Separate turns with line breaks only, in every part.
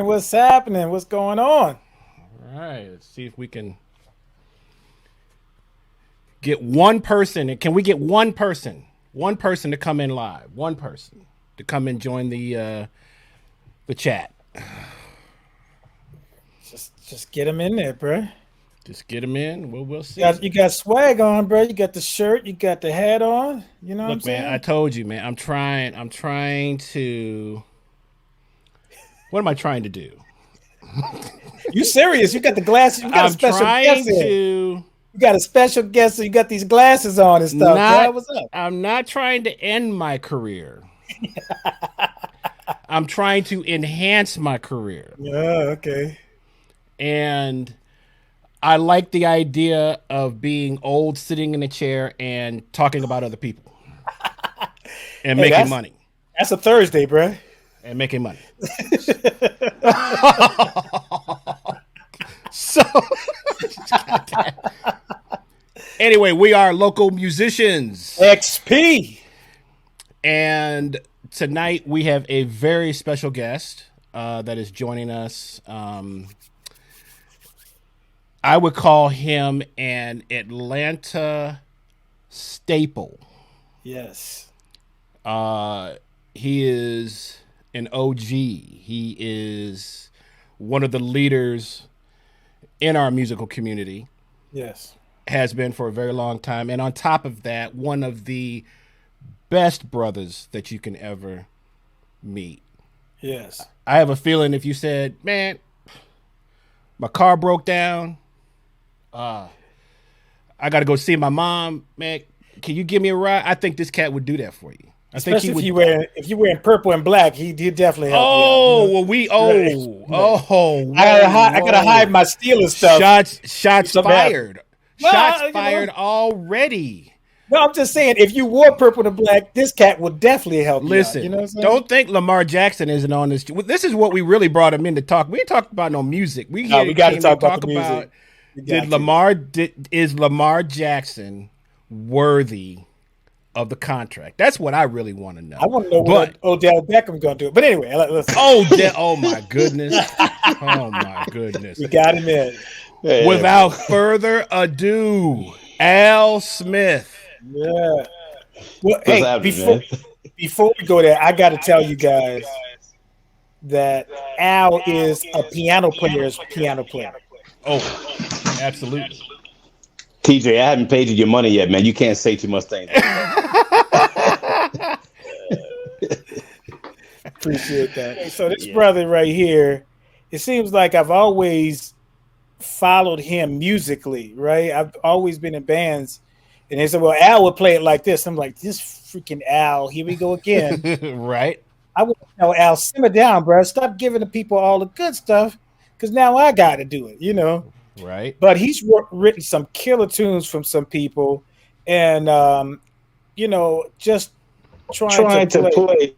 What's happening? What's going on?
All right, let's see if we can get one person. And can we get one person to come in live? One person to come and join the chat.
Just get him in there, bro.
Just get them in. We'll see.
You got swag on, bro. You got the shirt. You got the hat on. You know what I'm
Look, man, I
saying?
told you, man. I'm trying to. What am I trying to do?
You serious? You got the glasses. You got a
I'm
special
trying
guest in.
to
You got a special guest. So you got these glasses on and stuff, bro.
not.
What's up?
I'm not trying to end my career. I'm trying to enhance my career.
Yeah. Okay.
And I like the idea of being old, sitting in a chair and talking about other people and
Hey,
making
that's
money
that's a Thursday, bro.
and making money. So, anyway, we are local musicians,
XP.
and tonight we have a very special guest that is joining us. I would call him an Atlanta staple.
Yes.
He is an OG. He is one of the leaders in our musical community,
Yes.
has been for a very long time. And on top of that, one of the best brothers that you can ever meet.
Yes.
I have a feeling if you said, man, my car broke down, I got to go see my mom, man, can you give me a ride? I think this cat would do that for you. I think
Especially
he would.
if you wearing purple and black, he'd definitely help you out.
Oh,
You know?
well,
Right. I gotta hide
whoa.
my Steelers stuff.
Shots
Something happened.
fired.
Well,
Shots
you know,
fired already.
no, I'm just saying, if you wore purple and black, this cat would definitely help you out. You know what I'm
Listen,
saying?
don't think Lamar Jackson isn't on this. This is what we really brought him in to talk. We ain't talked about no music. We
No,
here
we got to
came
talk
to
about
talk
the music.
about
We got to.
is Lamar Jackson worthy of the contract? That's what I really want to
I
know.
want to know
But
what Odell Beckham going to do. But anyway, listen,
oh my goodness. Oh my goodness.
we got him in.
Yeah,
Without further ado, Al Smith.
Yeah. Well,
what's
hey,
happening, man?
before we go there, I got to tell you guys that Al is a piano player's piano player.
Oh, absolutely.
TJ, I haven't paid you your money yet, man. You can't say too much things.
Appreciate that. Hey, so this brother right here, it seems like I've always followed him musically, right? I've always been in bands, and they said, "Well, Al would play it like this." I'm like, "This freaking Al, here we go again."
Right?
I would tell Al, simmer down, bro. Stop giving the people all the good stuff, because now I got to do it, you know.
Right.
But he's written some killer tunes from some people, and you know, just trying to play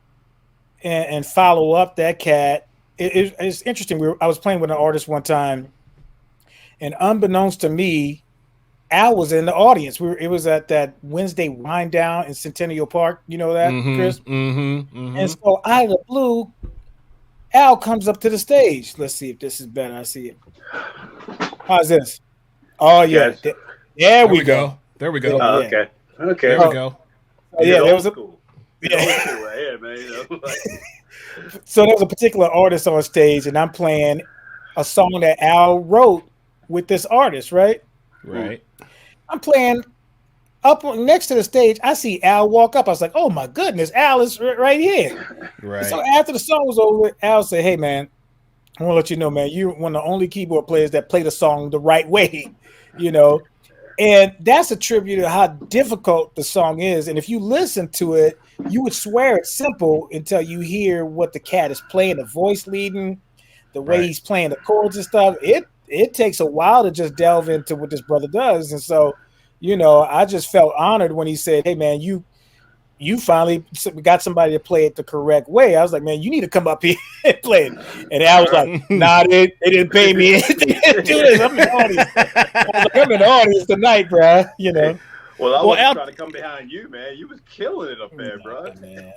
and follow up that cat. It's interesting. I was playing with an artist one time, and unbeknownst to me, Al was in the audience. It was at that Wednesday wind down in Centennial Park. You know that, Chris? And so out of the blue, Al comes up to the stage. Let's see if this is better. I see it. How's this? Oh yeah,
Yes.
there we go.
There we go.
Oh,
Yeah.
okay. Okay.
There we go.
Yeah, there was a
School.
yeah.
Old school right here, man. You know, like,
So there was a particular artist on stage, and I'm playing a song that Al wrote with this artist, right?
Right.
I'm playing up next to the stage. I see Al walk up. I was like, "Oh my goodness, Al is right here."
Right.
So after the song was over, Al said, "Hey man, I want to let you know, man, you're one of the only keyboard players that play the song the right way, you know." And that's a tribute to how difficult the song is. And if you listen to it, you would swear it's simple until you hear what the cat is playing, the voice leading, the way
Right.
he's playing the chords and stuff. It takes a while to just delve into what this brother does. And so, you know, I just felt honored when he said, "Hey man, you finally got somebody to play it the correct way." I was like, "Man, you need to come up here and play it." And I was like, "Nah, they didn't pay me anything to do this. I'm in the audience. I was like, I'm in the audience tonight, bro." You know.
Well, I wasn't trying to come behind you, man. You was killing it up there, bro.
Man.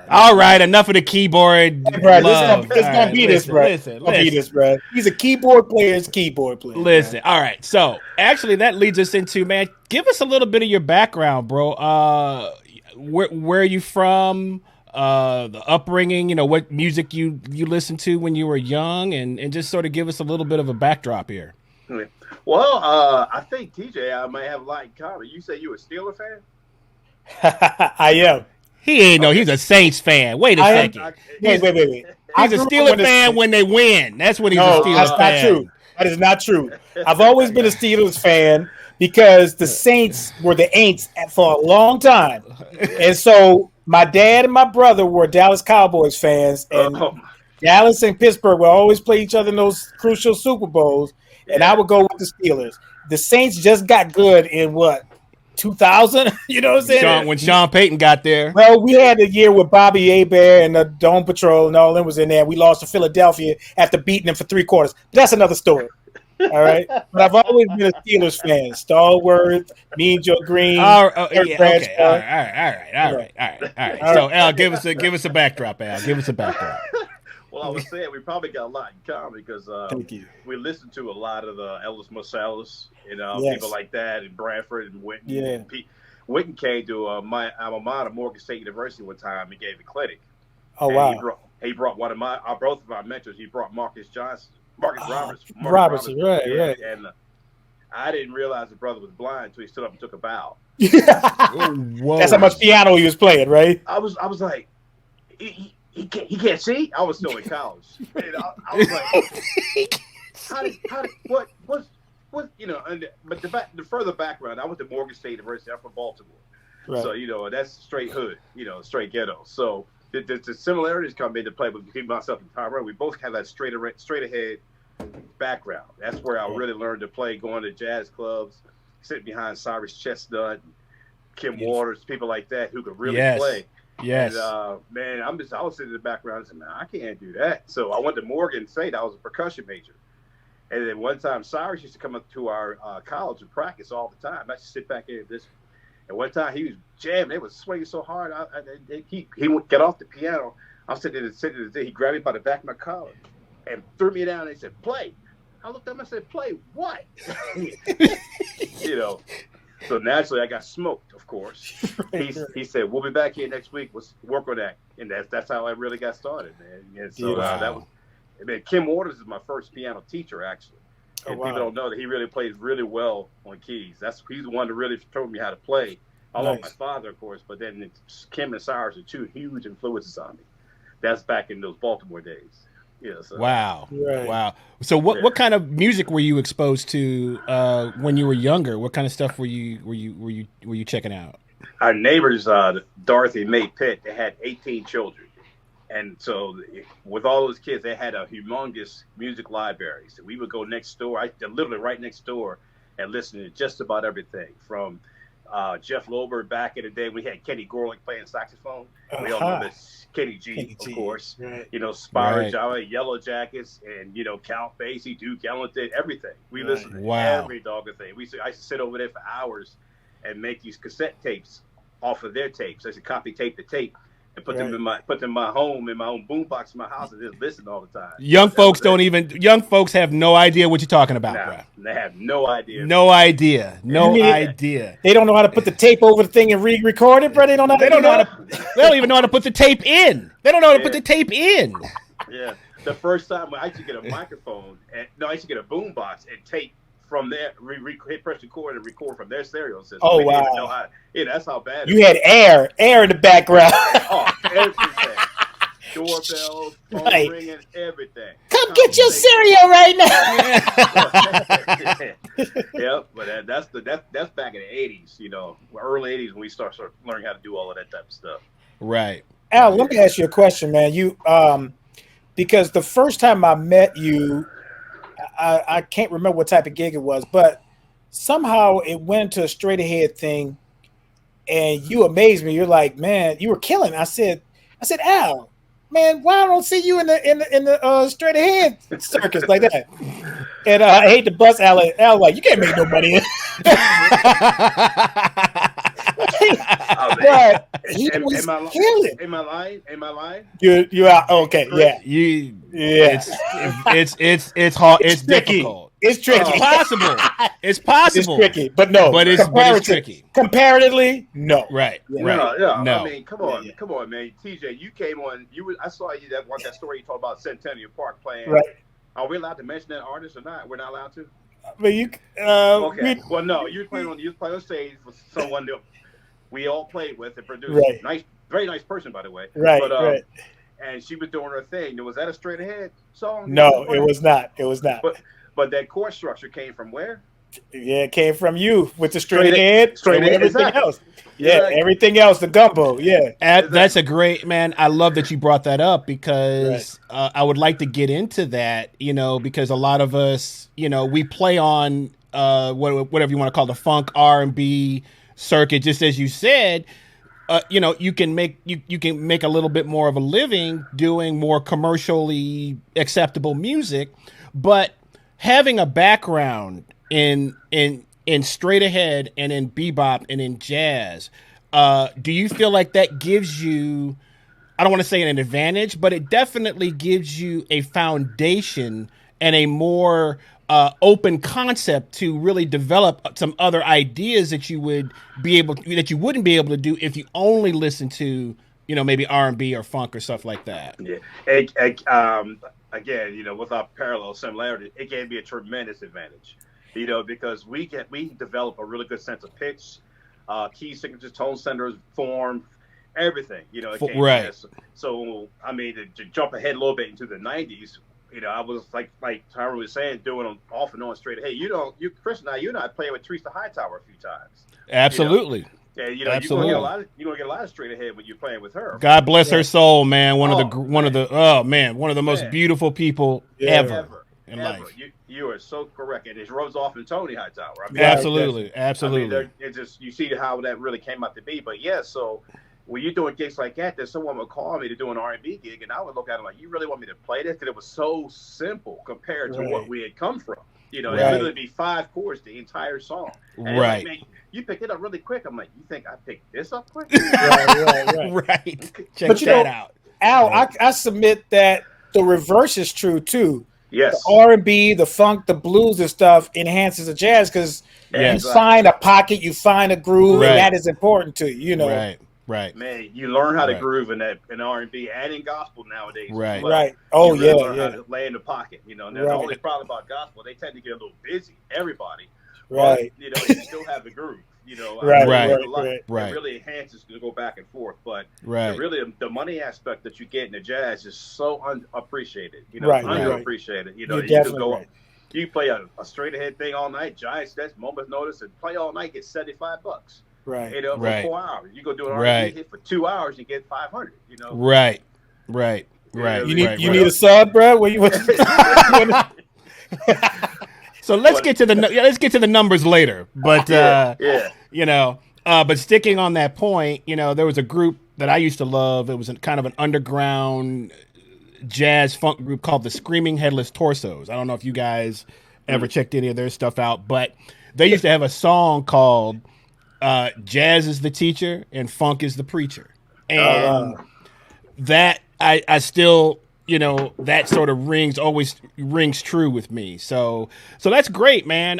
All right, enough of the keyboard.
Bro,
love.
It's gonna be this, bro.
Listen.
He's a keyboard player. He's a keyboard player.
Listen.
Man.
All right. So actually, that leads us into, man. Give us a little bit of your background, bro. Where are you from? The upbringing. You know, what music you listened to when you were young, and just sort of give us a little bit of a backdrop here.
Well, I think TJ, I may have a lot in common. You say you a Steeler fan?
I am.
He ain't no. He's a Saints fan. Wait a second.
Wait.
He's a Steeler fan when they win. That's what he's a Steelers fan.
That's not true. That is not true. I've always been a Steelers fan because the Saints were the Aints for a long time, and so my dad and my brother were Dallas Cowboys fans, and Dallas and Pittsburgh would always play each other in those crucial Super Bowls. And I would go with the Steelers. The Saints just got good in what, 2000? You know what I'm saying?
When Sean Payton got there.
Well, we had a year with Bobby Hebert and the Dome Patrol and all them was in there. We lost to Philadelphia after beating them for 3 quarters. But that's another story. All right. But I've always been a Steelers fan. Stallworth, Mean Joe Green.
All right. So Al, give us a backdrop, Al. Give us a backdrop.
Well, I was saying we probably got a lot in common because we listened to a lot of the Ellis Marsalis, people like that, and Bradford and Witten.
Yeah.
Witten came to my alma mater, Morgan State University, one time and gave a clinic.
Oh, wow.
He brought both of my mentors. He brought Marcus Roberts.
Right.
And I didn't realize the brother was blind until he stood up and took a bow.
Whoa.
That's how much piano he was playing, right?
I was like, he can't see. I was still in college. And I was like, what? But the further background, I went to Morgan State University. I'm from Baltimore, right. So that's straight hood, straight ghetto. So the similarities come into play between myself and Tyrone. We both have that straight ahead background. That's where I really learned to play, going to jazz clubs, sitting behind Cyrus Chestnut, Kim Waters, people like that who could really play.
Yes.
And, man, I was sitting in the background and said, man, I can't do that. So I went to Morgan State. I was a percussion major. And then one time, Cyrus used to come up to our college and practice all the time. I used to sit back there and one time he was jamming. They was swinging so hard. He would get off the piano. I was sitting there. He grabbed me by the back of my collar and threw me down and he said, play. I looked at him and said, play what? So naturally, I got smoked, of course. He said, we'll be back here next week. Let's work on that. And that's how I really got started, man. And so Kim Waters is my first piano teacher, actually. And people don't know that he really plays really well on keys. He's the one that really showed me how to play. I love my father, of course, but then Kim and Cyrus are 2 huge influences on me. That's back in those Baltimore days. Yeah, so.
Wow. Right. Wow. So what kind of music were you exposed to when you were younger? What kind of stuff were you checking out?
Our neighbors, Dorothy and May Pitt, they had 18 children. And so with all those kids, they had a humongous music library. So we would go next door, literally right next door, and listen to just about everything from Jeff Lober back in the day. We had Kenny Gorlick playing saxophone. We all know this Kenny G, of course. Right. Spyro Java, Yellow Jackets, and Count Basie, Duke Ellington, everything. We listened to every dog thing. I used to sit over there for hours and make these cassette tapes off of their tapes. I used to copy tape the tape and put them in my home, in my own boombox in my house, and just listen all the time.
Young folks have no idea what you're talking about, bro.
They have no idea.
No idea.
They don't know how to put the tape over the thing and re-record it, bro. They don't
even know how to put the tape in. They don't know how to put the tape in.
Yeah. The first time I used to get a microphone, I used to get a boombox and tape from there, press record and record from their stereo system.
Oh, wow.
That's how bad
you had air in the background.
Oh, everything. Doorbells, phone ringing, everything.
Come get your cereal right now.
Yeah, but that's back in the 80s, early 80s when we start learning how to do all of that type of stuff.
Right.
Al, let me ask you a question, man. You because the first time I met you, I can't remember what type of gig it was, but somehow it went into a straight ahead thing, and you amazed me. You're like, man, you were killing. I said, Al, man, why don't I see you in the straight ahead circus like that? And I hate to bust Al like, you can't make no money. But he was killing.
Am I lying? Am I lying?
You are okay. Yeah.
It's hard. It's difficult.
It's tricky.
It's possible. It's possible.
It's tricky, but no.
But it's tricky.
Comparatively, no.
Right.
Yeah.
Right.
No.
No.
I mean, come on, man. TJ, you came on. I saw you that story you told about Centennial Park playing.
Right.
Are we allowed to mention that artist or not? We're not allowed to.
But you.
Okay. Well, no. You was playing on stage with someone that we all played with and produced.
Right.
Nice, very nice person, by the way.
Right.
But,
right.
And she was doing her thing. Was that a straight ahead song?
No, it was not. It was not.
But that chord structure came from where?
Yeah, it came from you with the straight ahead, everything
exactly.
else. Yeah, exactly. Everything else, the gumbo. Yeah,
that's a great man. I love that you brought that up because I would like to get into that. Because a lot of us, we play on whatever you want to call the funk R&B circuit. Just as you said, you can make a little bit more of a living doing more commercially acceptable music, but having a background in straight ahead and in bebop and in jazz, do you feel like that gives you, I don't want to say an advantage, but it definitely gives you a foundation and a more open concept to really develop some other ideas that you wouldn't be able to do if you only listen to maybe R&B or funk or stuff like that?
Yeah. Again, without parallel similarity, it gave me a tremendous advantage. Because we develop a really good sense of pitch, key signatures, tone centers, form, everything.
Right.
So I mean, to jump ahead a little bit into the '90s, I was like Tyrone was saying, doing them off and on straight ahead. Chris and I played with Teresa Hightower a few times.
Absolutely.
Yeah,
Absolutely.
you're gonna get a lot of straight ahead when you're playing with her.
God bless her soul, man. One of the most beautiful people ever in life.
You are so correct, and it rose off in Tony Hightower. I mean,
absolutely.
I mean, it just, you see how that really came out to be. But yeah, so when you're doing gigs like that, there's someone would call me to do an R&B gig, and I would look at it like, you really want me to play this? Because it was so simple compared to what we had come from. It literally be 5 chords the entire song. And
right.
Man, you picked it up really quick. I'm like, you think I picked this up quick?
Right. Check that out.
Al, I submit that the reverse is true too.
Yes.
The R&B, the funk, the blues and stuff enhances the jazz because you find a pocket, you find a groove, and that is important to you.
Right.
Man, you learn how to groove in R&B and in gospel nowadays.
Right.
Right. Oh,
you really learn how to lay in the pocket. The only problem about gospel, they tend to get a little busy. Everybody.
Right.
But, you still have the groove.
Right.
It really enhances to go back and forth. But really, the money aspect that you get in the jazz is so unappreciated. Underappreciated. You play a straight ahead thing all night, Giants, that's moment's notice, and play all night, get $75.
Right.
For 4 hours. You go do an R&B hit for 2 hours, you get 500.
Right.
You need a sub, bro.
So let's get to the numbers later. But but sticking on that point, there was a group that I used to love. It was kind of an underground jazz funk group called the Screaming Headless Torsos. I don't know if you guys ever checked any of their stuff out, but they used to have a song called "Jazz is the Teacher and Funk is the Preacher," and that I still. That sort of always rings true with me. So that's great, man.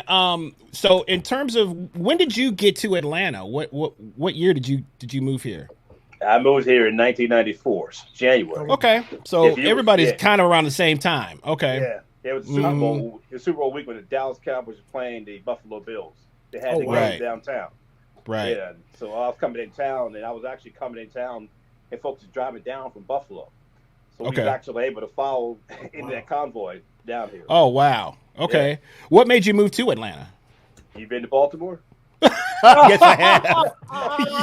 So in terms of when did you get to Atlanta? What year did you move here?
I moved here in 1994, January.
Okay. So everybody's kind of around the same time. Okay.
Yeah. It was Super Bowl. It was Super Bowl week when the Dallas Cowboys were playing the Buffalo Bills. They had to go downtown.
Right.
Yeah. So I was coming in town, and I was actually coming in town, and folks were driving down from Buffalo. So we was actually able to follow in that convoy down here.
Oh, wow. Okay. Yeah. What made you move to Atlanta?
You been to Baltimore?
Yes, I have.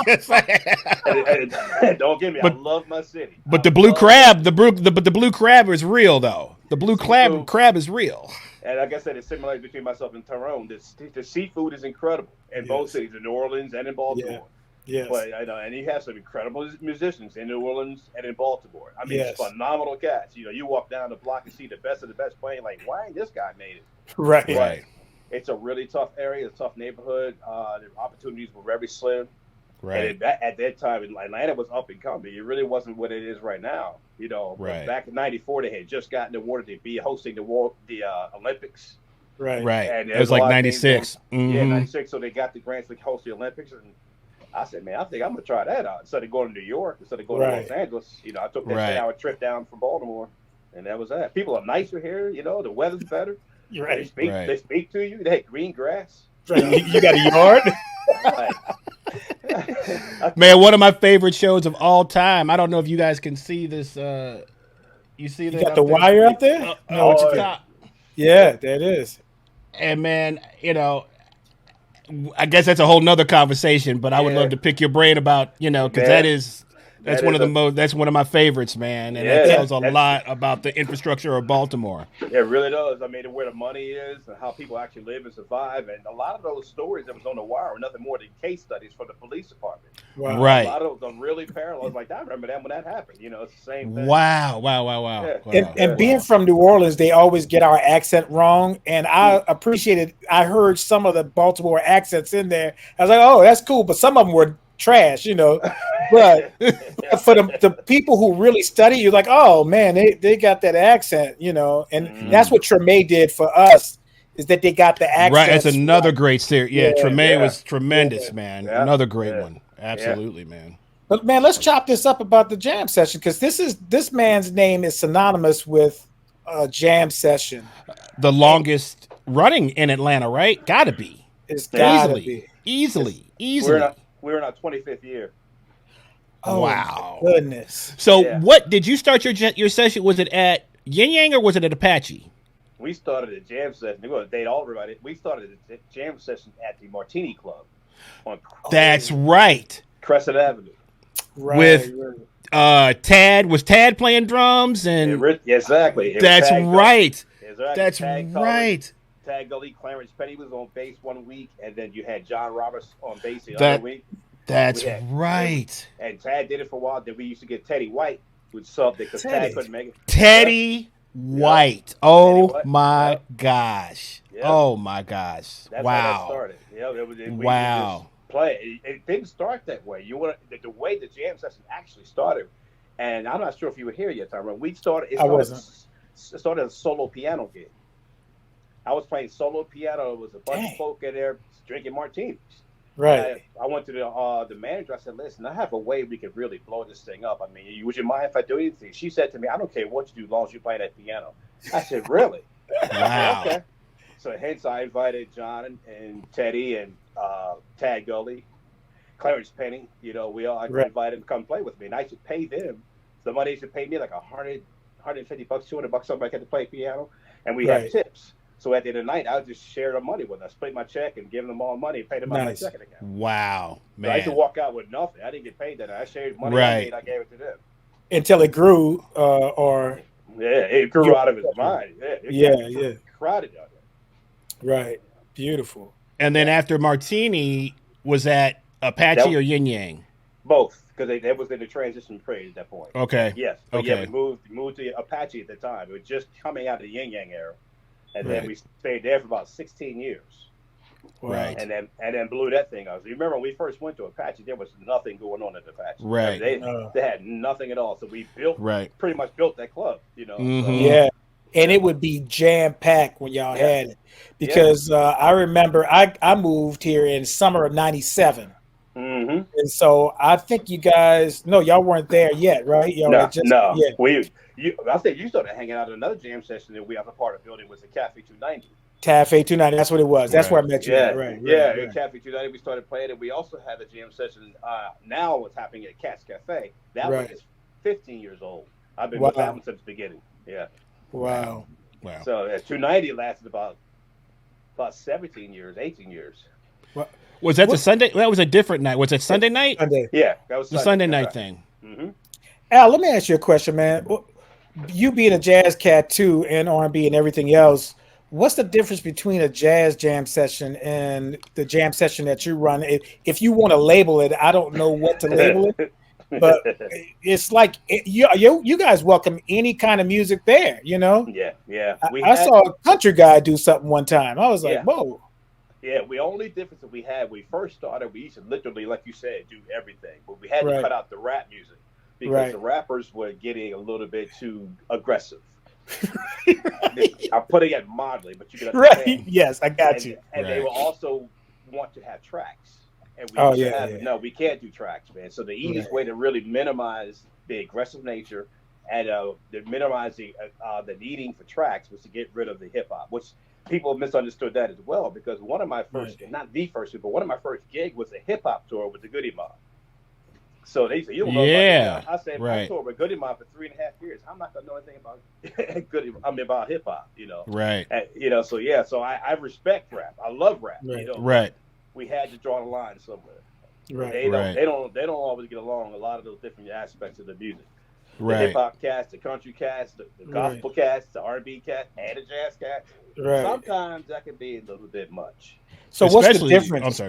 Yes, I have.
Don't get me. I love my city.
But the blue crab, the blue crab is real, though. The blue crab is real.
And like I said, it's similar between myself and Tyrone. The seafood is incredible in both cities, in New Orleans and in Baltimore.
Yeah. Yes.
But and he has some incredible musicians in New Orleans and in Baltimore. I mean, it's phenomenal cats. You walk down the block and see the best of the best playing. Like, why ain't this guy made it?
Right.
It's a really tough area, a tough neighborhood. The opportunities were very slim.
Right.
And at that time, Atlanta was up and coming. It really wasn't what it is right now. You know,
Right.
back in '94, they had just gotten awarded to be hosting the Olympics.
Right.
And
it was like 96.
Yeah, 96. So they got the grants to host the Olympics. And I said, man, I think I'm going to try that out. Instead of going to New York, instead of going to Los Angeles, you know, I took that 10-hour trip down from Baltimore. And that was that. People are nicer here. You know, the weather's better.
You're right.
They speak to you. They have green grass.
Right. You got a yard?
Man, one of my favorite shows of all time. I don't know if you guys can see this. You see that?
You got the wire up there? Yeah, that is.
And man, you know, I guess that's a whole nother conversation, but I would love to pick your brain about, you know, because that's one of my favorites, man. And that tells a lot about the infrastructure of Baltimore.
It really does. I mean, where the money is and how people actually live and survive. And a lot of those stories that was on the wire were nothing more than case studies from the police department.
Wow. Right.
A lot of them really parallel. Like, I remember that when that happened. You know, it's the same thing.
Wow.
And being from New Orleans, they always get our accent wrong. And I appreciated, I heard some of the Baltimore accents in there. I was like, oh, that's cool. But some of them were trash, you know. But for the people who really study, you're like, oh man, they got that accent, you know. And that's what Treme did for us, is that they got the accent.
Right, it's another great series. Yeah, Treme was tremendous, man.
Yeah.
Another great one. Absolutely, man.
But man, let's chop this up about the jam session, because this man's name is synonymous with a jam session.
The longest running in Atlanta, right? Gotta be.
It's gotta be.
Easily.
We're in our 25th year.
Oh,
wow.
My goodness.
So what did you start your session? Was it at Yin Yang or was it at Apache?
We started a jam session. We're going to date all everybody. We started a jam session at the Martini Club.
That's right.
Crescent Avenue.
Right.
With Tad. Was Tad playing drums? And
exactly.
That's right.
That's
right.
Tag Gully, Clarence Penny was on bass one week, and then you had John Roberts on bass the other week.
That's right.
And Tad did it for a while. Then we used to get Teddy White, who'd sub because Tad couldn't make it.
Teddy White. Oh my gosh. Oh my gosh.
That's how that started.
Wow.
Play. It didn't start that way. The way the jam session actually started, and I'm not sure if you were here yet, Tyrone. It started as a solo piano gig. I was playing solo piano. There was a bunch of folk in there drinking martinis.
Right.
I went to the manager. I said, listen, I have a way we could really blow this thing up. I mean, would you mind if I do anything? She said to me, I don't care what you do as long as you play that piano. I said, really?
Wow.
Okay. So hence I invited John and Teddy and Tad Gully, Clarence Penny. You know, I invited them to come play with me. And I should pay them. The money should pay me like $100, $150, $200, something I had to play piano. And we had tips. So at the end of the night, I would just share the money with them. Split my check and give them all money and pay them out my second account.
Wow, man.
So I had to walk out with nothing. I didn't get paid that. I shared money I made. I gave it to them.
Until it grew,
it grew out of his mind. It crowded out there.
Right. Beautiful.
And then after Martini, was that Apache or Yin Yang?
Both, because they was in the transition period at that point.
Okay.
Yes. But we moved to Apache at the time. It was just coming out of the Yin Yang era. And then we stayed there for about 16 years.
Right.
And then blew that thing out. You remember when we first went to Apache, there was nothing going on at Apache.
Right.
They had nothing at all. So we pretty much built that club, you know.
Mm-hmm.
So,
yeah. And it would be jam-packed when y'all had it. Because I remember I moved here in summer of 97.
Mm-hmm.
And so I think you guys, y'all weren't there yet, right? Y'all
no. I think you started hanging out at another jam session that we have a part of the building was the Cafe 290.
Cafe 290, that's what it was. That's where I met you.
Right. Cafe 290, we started playing it. We also had a jam session. Now what's happening at Cat's Cafe. That one is 15 years old. I've been with that one since the beginning. Yeah.
Wow.
So 290 lasted about 17 years, 18 years.
Was that the Sunday? That was a different night. Was it Sunday night?
Sunday.
Yeah, that was
the Sunday night thing.
Mm-hmm.
Al, let me ask you a question, man. You being a jazz cat too, and R&B and everything else, what's the difference between a jazz jam session and the jam session that you run? If you want to label it, I don't know what to label it, but it's like you guys welcome any kind of music there, you know?
Yeah.
I saw a country guy do something one time. I was like, whoa.
Yeah, the only difference that we had when we first started, we used to literally, like you said, do everything. But we had to cut out the rap music because the rappers were getting a little bit too aggressive. I'm putting it mildly, but you can understand.
Right. Yes, I got you.
And they will also want to have tracks. And we no, we can't do tracks, man. So the easiest way to really minimize the aggressive nature and minimizing the needing for tracks was to get rid of the hip hop, which people misunderstood that as well, because one of my first, not the first, but one of my first gig was a hip hop tour with the Goody Mob. So they said, you don't know about I said, I toured with Goody Mob for 3.5 years. I'm not gonna know anything about about hip hop, you know.
Right.
And, you know, so I respect rap. I love rap.
Right.
You know?
Right.
We had to draw the line somewhere.
Right.
They don't always get along a lot of those different aspects of the music.
Right.
The hip hop cast, the country cast, the gospel cast, the R&B cast, and the jazz cast.
Right.
Sometimes that can be a little bit much.
So what's the difference?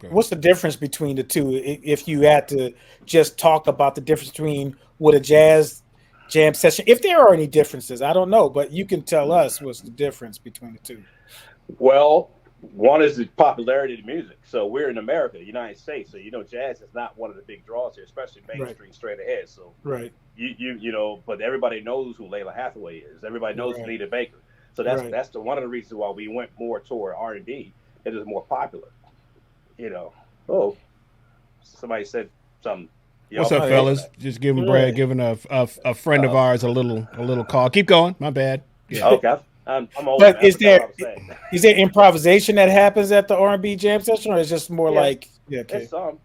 What's the difference between the two? If you had to just talk about the difference between what a jazz jam session, if there are any differences, I don't know, but you can tell us what's the difference between the two.
Well, one is the popularity of the music. So we're in America, the United States. So, you know, jazz is not one of the big draws here, especially mainstream straight ahead. So you know, but everybody knows who Layla Hathaway is. Everybody knows Anita Baker. So that's one of the reasons why we went more toward R&B. It is more popular. You know. Oh, somebody said something.
What's up, fellas? Just giving Brad, giving a friend of ours a little call. Keep going. My bad.
Yeah. Okay. I'm old,
but is there improvisation that happens at the R&B jam session, or is it just more like
It's some.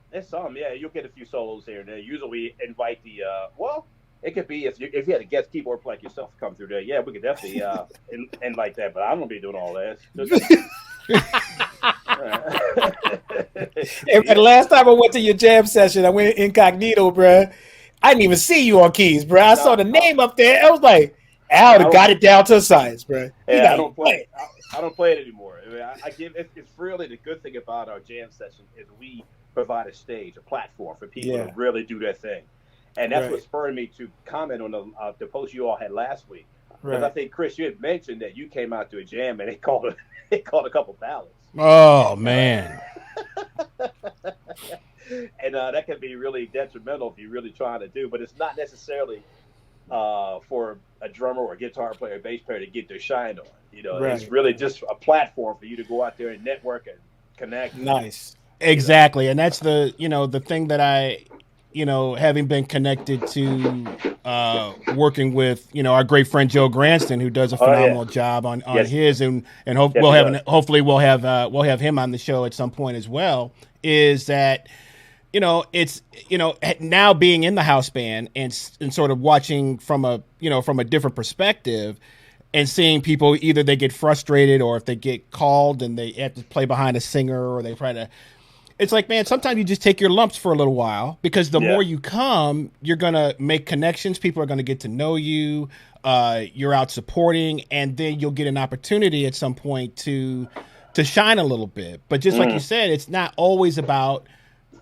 Yeah, you'll get a few solos here and there. Usually we invite the it could be if you had a guest keyboard player like yourself come through there. Yeah, we could definitely invite that, but I'm gonna be doing all that.
And the last time I went to your jam session, I went incognito, bro. I didn't even see you on keys, bro. I saw the name up there. I was like, Al got it down to a science, bro.
Yeah, I don't play. I don't play it anymore. I mean, I give. It's really the good thing about our jam session is we provide a stage, a platform for people to really do their thing, and that's what spurred me to comment on the post you all had last week. Because I think Chris, you had mentioned that you came out to a jam and they called a couple ballads.
Oh man.
And that can be really detrimental if you're really trying to do, but it's not necessarily for a drummer or a guitar player or bass player to get their shine on. You know, it's really just a platform for you to go out there and network and connect.
Nice.
Exactly. And that's the thing that I, having been connected to working with, our great friend Joe Granston, who does a phenomenal job on his, and hopefully we'll have him on the show at some point as well, is that, it's, now being in the house band and sort of watching from a different perspective and seeing people, either they get frustrated or if they get called and they have to play behind a singer or they try to, it's like, man, sometimes you just take your lumps for a little while, because the more you come, you're going to make connections. People are going to get to know you. You're out supporting, and then you'll get an opportunity at some point to shine a little bit. But just like you said, it's not always about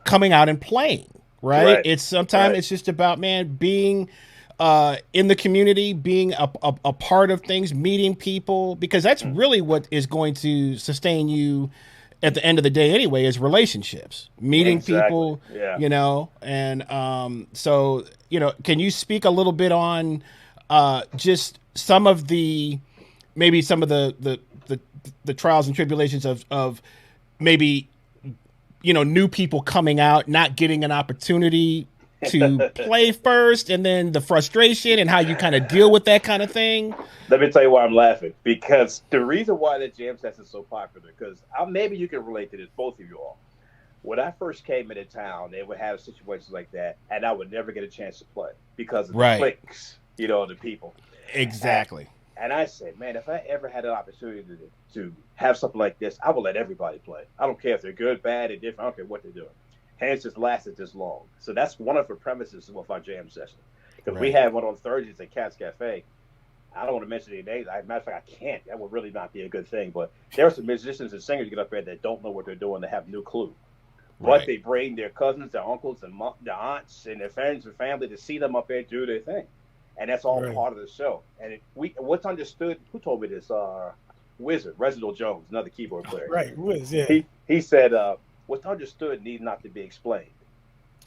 coming out and playing, right? It's sometimes it's just about, man, being in the community, being a part of things, meeting people, because that's really what is going to sustain you at the end of the day anyway, is relationships, meeting people, and so, can you speak a little bit on just some of the trials and tribulations of maybe, new people coming out, not getting an opportunity to play first, and then the frustration and how you kind of deal with that kind of thing?
Let me tell you why I'm laughing, because the reason why the jam session is so popular, because maybe you can relate to this, both of you all. When I first came into town, they would have situations like that, and I would never get a chance to play because of the cliques, the people.
Exactly.
And I said, man, if I ever had an opportunity to have something like this, I would let everybody play. I don't care if they're good, bad, or different. I don't care what they're doing. Hence, just lasted this long. So that's one of the premises of our jam session. Because we had one on Thursdays at Cat's Cafe. I don't want to mention any names. As a matter of fact, I can't. That would really not be a good thing. But there are some musicians and singers get up there that don't know what they're doing. They have no clue. But they bring their cousins, their uncles, and their aunts, and their friends and family to see them up there do their thing. And that's all part of the show. And what's understood, who told me this? Wizard, Reginald Jones, another keyboard player.
Right, Wiz, yeah.
He said, "What's understood need not to be explained."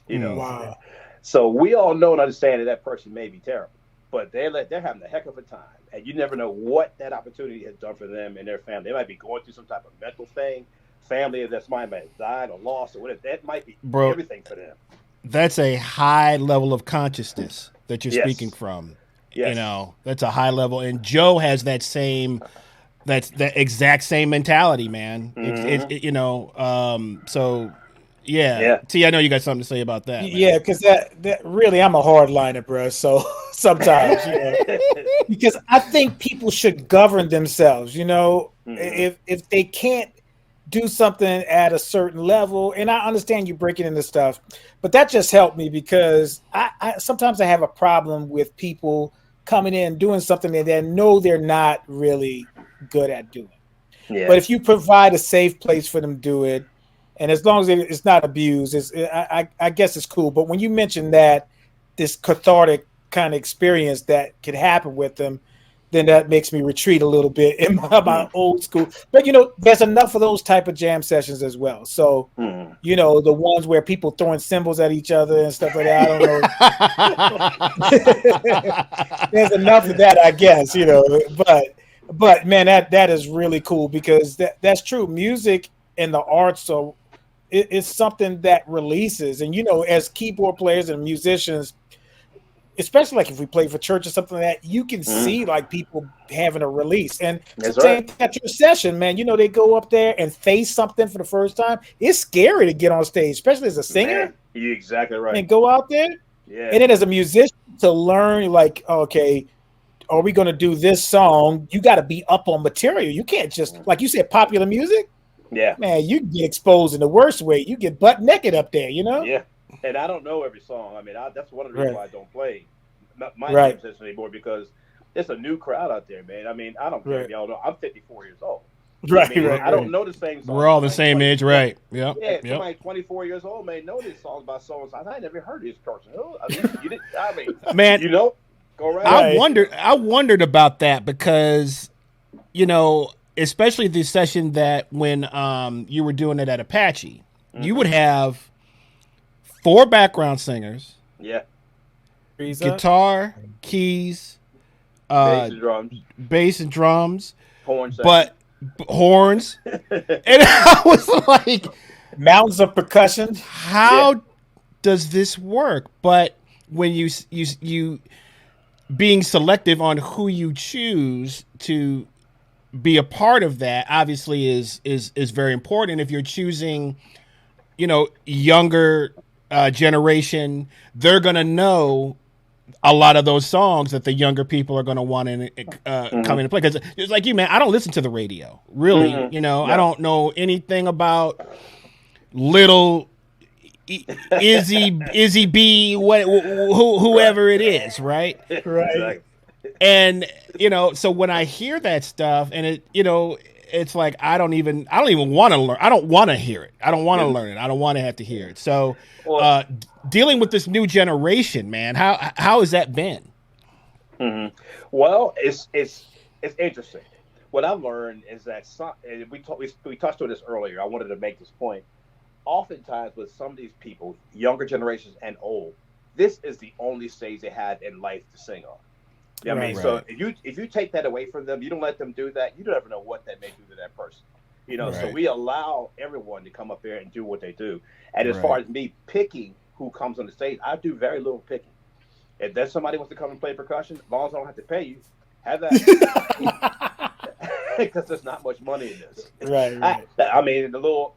You know.
Wow.
So we all know and understand that person may be terrible, but they're having a heck of a time, and you never know what that opportunity has done for them and their family. They might be going through some type of mental thing, family that's might have died or lost or whatever. That might be everything for them.
That's a high level of consciousness that you're
Yes.
speaking from.
Yes.
You know, that's a high level, and Joe has that exact same mentality, man. You know, so yeah. T, I know you got something to say about that.
Yeah, because that really, I'm a hardliner, bro. So sometimes, you know, because I think people should govern themselves. You know, if they can't do something at a certain level, and I understand you breaking into stuff, but that just helped me because I sometimes I have a problem with people coming in doing something that they know they're not really good at doing. Yeah. But if you provide a safe place for them to do it, and as long as it's not abused, I guess it's cool. But when you mention that this cathartic kind of experience that could happen with them, then that makes me retreat a little bit in my old school. But, you know, there's enough of those type of jam sessions as well. So, you know, the ones where people throwing cymbals at each other and stuff like that, I don't know. There's enough of that, I guess, you know. But man, that is really cool because that's true. Music and the arts it's something that releases. And, you know, as keyboard players and musicians, especially like if we play for church or something like that, you can see like people having a release. And same at your session, man, you know, they go up there and face something for the first time. It's scary to get on stage, especially as a singer.
Man, you're exactly right.
And go out there.
Yeah.
And then as a musician to learn like, okay, are we going to do this song? You got to be up on material. You can't just, like you said, popular music.
Yeah.
Man, you get exposed in the worst way. You get butt naked up there, you know?
Yeah. And I don't know every song. I mean, that's one of the reasons why I don't play my jam session anymore because it's a new crowd out there, man. I mean, I don't care if y'all know. I'm 54 years old. I don't know the same songs.
We're all the same age, right? Yep.
Yeah, somebody 24 years old may know these songs by songs. I never heard this person. I mean,
man,
you know, go right.
I wondered about that because, you know, especially the session that when you were doing it at Apache, you would have 4 background singers.
Yeah.
Guitar, keys, bass and drums,
horns,
horns, and I was like,
mountains of percussion.
How does this work? But when you being selective on who you choose to be a part of that, obviously is very important. If you're choosing, you know, younger generation, they're gonna know a lot of those songs that the younger people are going to want to come in and play. Because it's like you, man, I don't listen to the radio, really. You know, I don't know anything about Little Izzy B, whoever it is, right?
Right.
And, you know, so when I hear that stuff and it, you know, it's like I don't even want to learn. I don't want to hear it. I don't want to learn it. I don't want to have to hear it. So dealing with this new generation, man, how has that been?
Well, it's interesting. What I've learned is that we touched on this earlier. I wanted to make this point. Oftentimes with some of these people, younger generations and old, this is the only stage they had in life to sing on. You know what I mean? So if you take that away from them, you don't let them do that, you don't ever know what that may do to that person. You know, so we allow everyone to come up there and do what they do. And as far as me picking who comes on the stage, I do very little picking. If there's somebody who wants to come and play percussion, as long as I don't have to pay you, have that. Because there's not much money in this.
Right.
I mean, the little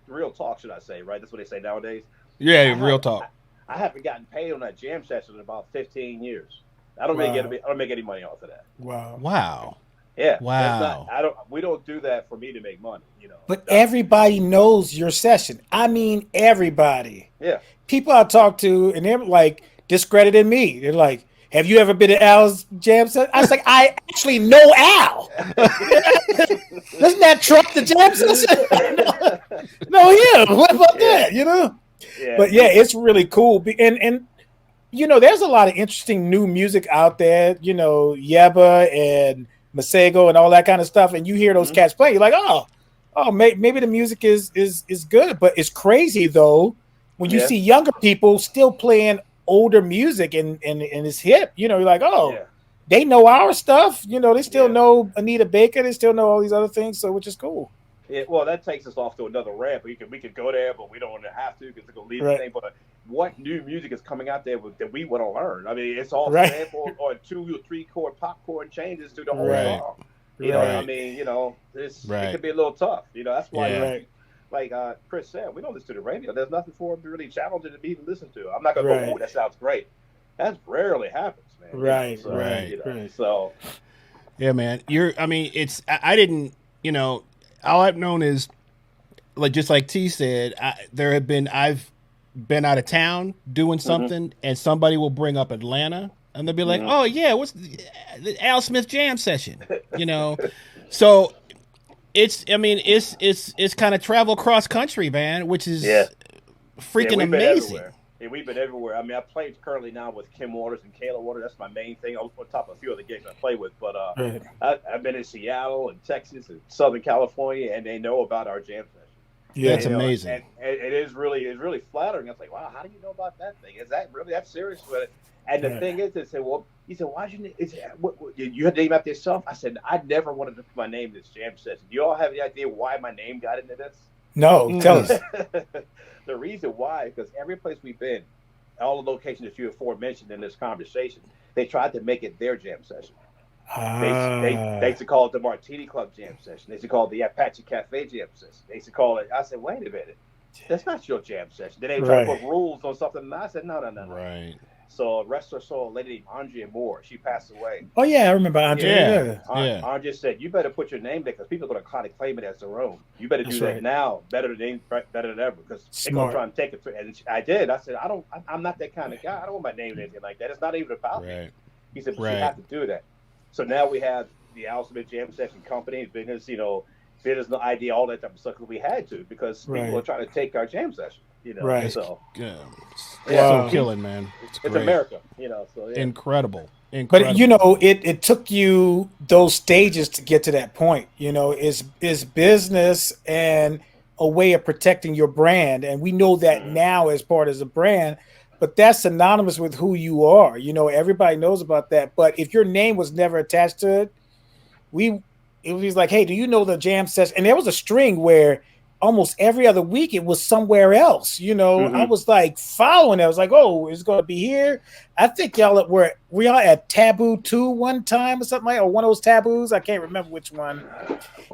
real talk, should I say, right? That's what they say nowadays.
Yeah, real talk.
I haven't gotten paid on that jam session in about 15 years. I don't make any money off of that.
Wow.
Yeah.
Wow.
We don't do that for me to make money, you know.
But everybody knows your session. I mean, everybody.
Yeah.
People I talk to, and they're like discrediting me. They're like, "Have you ever been to Al's jam session?" I was like, "I actually know Al. Doesn't that trump the jam session?" No, him. What about that? You know.
Yeah.
But yeah, it's really cool. And you know, there's a lot of interesting new music out there. You know, Yeba and Masego and all that kind of stuff, and you hear those cats play, you're like, maybe the music is good. But it's crazy though when you see younger people still playing older music and it's hip. You're like, they know our stuff. They still know Anita Baker. They still know all these other things. So which is cool.
Yeah, well, that takes us off to another rant. We could go there, but we don't have to because it's going to leave the thing. But what new music is coming out there that we want to learn? I mean, it's all sample or 2 or 3 chord popcorn changes to the whole song. I mean, it could be a little tough. That's why, like Chris said, we don't listen to the radio. There's nothing for them to really challenging to even listen to. I'm not going to go, oh, that sounds great. That rarely happens, man.
Right.
So,
yeah, man. I didn't, all I've known is, just like T said, I've been out of town doing something, and somebody will bring up Atlanta, and they'll be like, "Oh yeah, what's the Al Smith jam session?" So it's kind of travel cross country, man, which is freaking amazing.
Yeah, we've been everywhere. I mean, I play currently now with Kim Waters and Kayla Waters. That's my main thing. On top of a few other gigs I play with. But I've been in Seattle and Texas and Southern California, and they know about our jam session.
Yeah, it's amazing.
And it is really flattering. I was like, wow, how do you know about that thing? Is that really that serious? And the thing is, they said, well, he said, why'd you you had to name after yourself? I said, I never wanted to put my name in this jam session. Do you all have any idea why my name got into this?
No, tell us.
The reason why, because every place we've been, all the locations that you aforementioned in this conversation, they tried to make it their jam session. They used to call it the Martini Club jam session. They used to call it the Apache Cafe jam session. They used to call it. I said, wait a minute, that's not your jam session. Then they tried to put rules on something, and I said, no.
Right.
So rest her soul, a lady named Andrea Moore. She passed away.
Oh yeah, I remember Andrea.
Andrea said, you better put your name there because people are going to kind of claim it as their own. You better do that now, better than ever, because they're going to try and take it. And I did. I said, I'm not that kind of guy. I don't want my name in anything like that. It's not even about me. He said, but you have to do that. So now we have the Al Smith Jam Session Company, business idea, all that type of stuff, because we had to, because people are trying to take our jam session. So
so killing, man. It's
America, So
incredible.
But it took you those stages to get to that point. It's business and a way of protecting your brand, and we know that now as part of the brand. But that's synonymous with who you are. Everybody knows about that. But if your name was never attached to it, it was like, hey, do you know the jam session? And there was a string where almost every other week it was somewhere else. I was like following it. I was like, oh, it's going to be here. I think y'all were y'all at Taboo 2 one time or something or one of those taboos. I can't remember which one.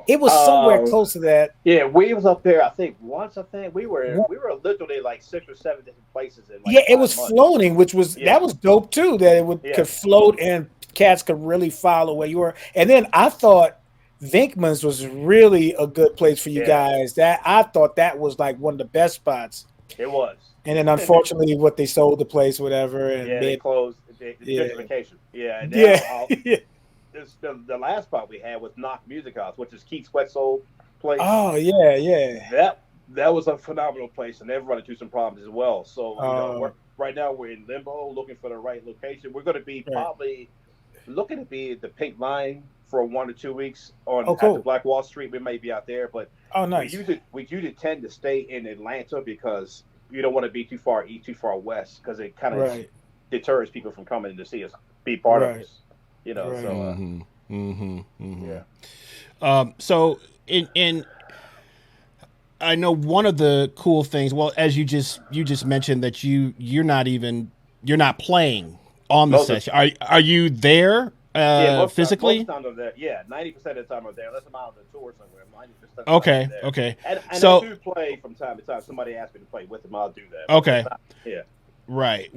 It was somewhere close to that.
Yeah, we was up there. I think once. We were literally like 6 or 7 different places. In
it was floating, which was that was dope too. That it could float and cats could really follow where you were. And then I thought Vinkman's was really a good place for you guys. That I thought that was like one of the best spots.
It was.
And then unfortunately, they sold the place, whatever, and
they closed. Gentrification. The last spot we had was Knock Music House, which is Keith Sweat's old place.
Oh yeah.
That was a phenomenal place, and they've run into some problems as well. So right now we're in limbo, looking for the right location. We're going to be probably looking to be the Pink Line for 1 or 2 weeks after Black Wall Street. We may be out there, but
nice.
We usually tend to stay in Atlanta because you don't want to be too far east, too far west, because it kind of deters people from coming to see us, be part of us.
So in I know one of the cool things. Well, as you just mentioned that you're not playing on the session. Are you there? Physically?
Most of the time I'm there. Yeah, 90% of the time I'm there. Unless I'm out on the tour somewhere. 90%
Okay.
And so, I do play from time to time. Somebody asks me to play with them, I'll do that.
Okay.
Yeah.
Right.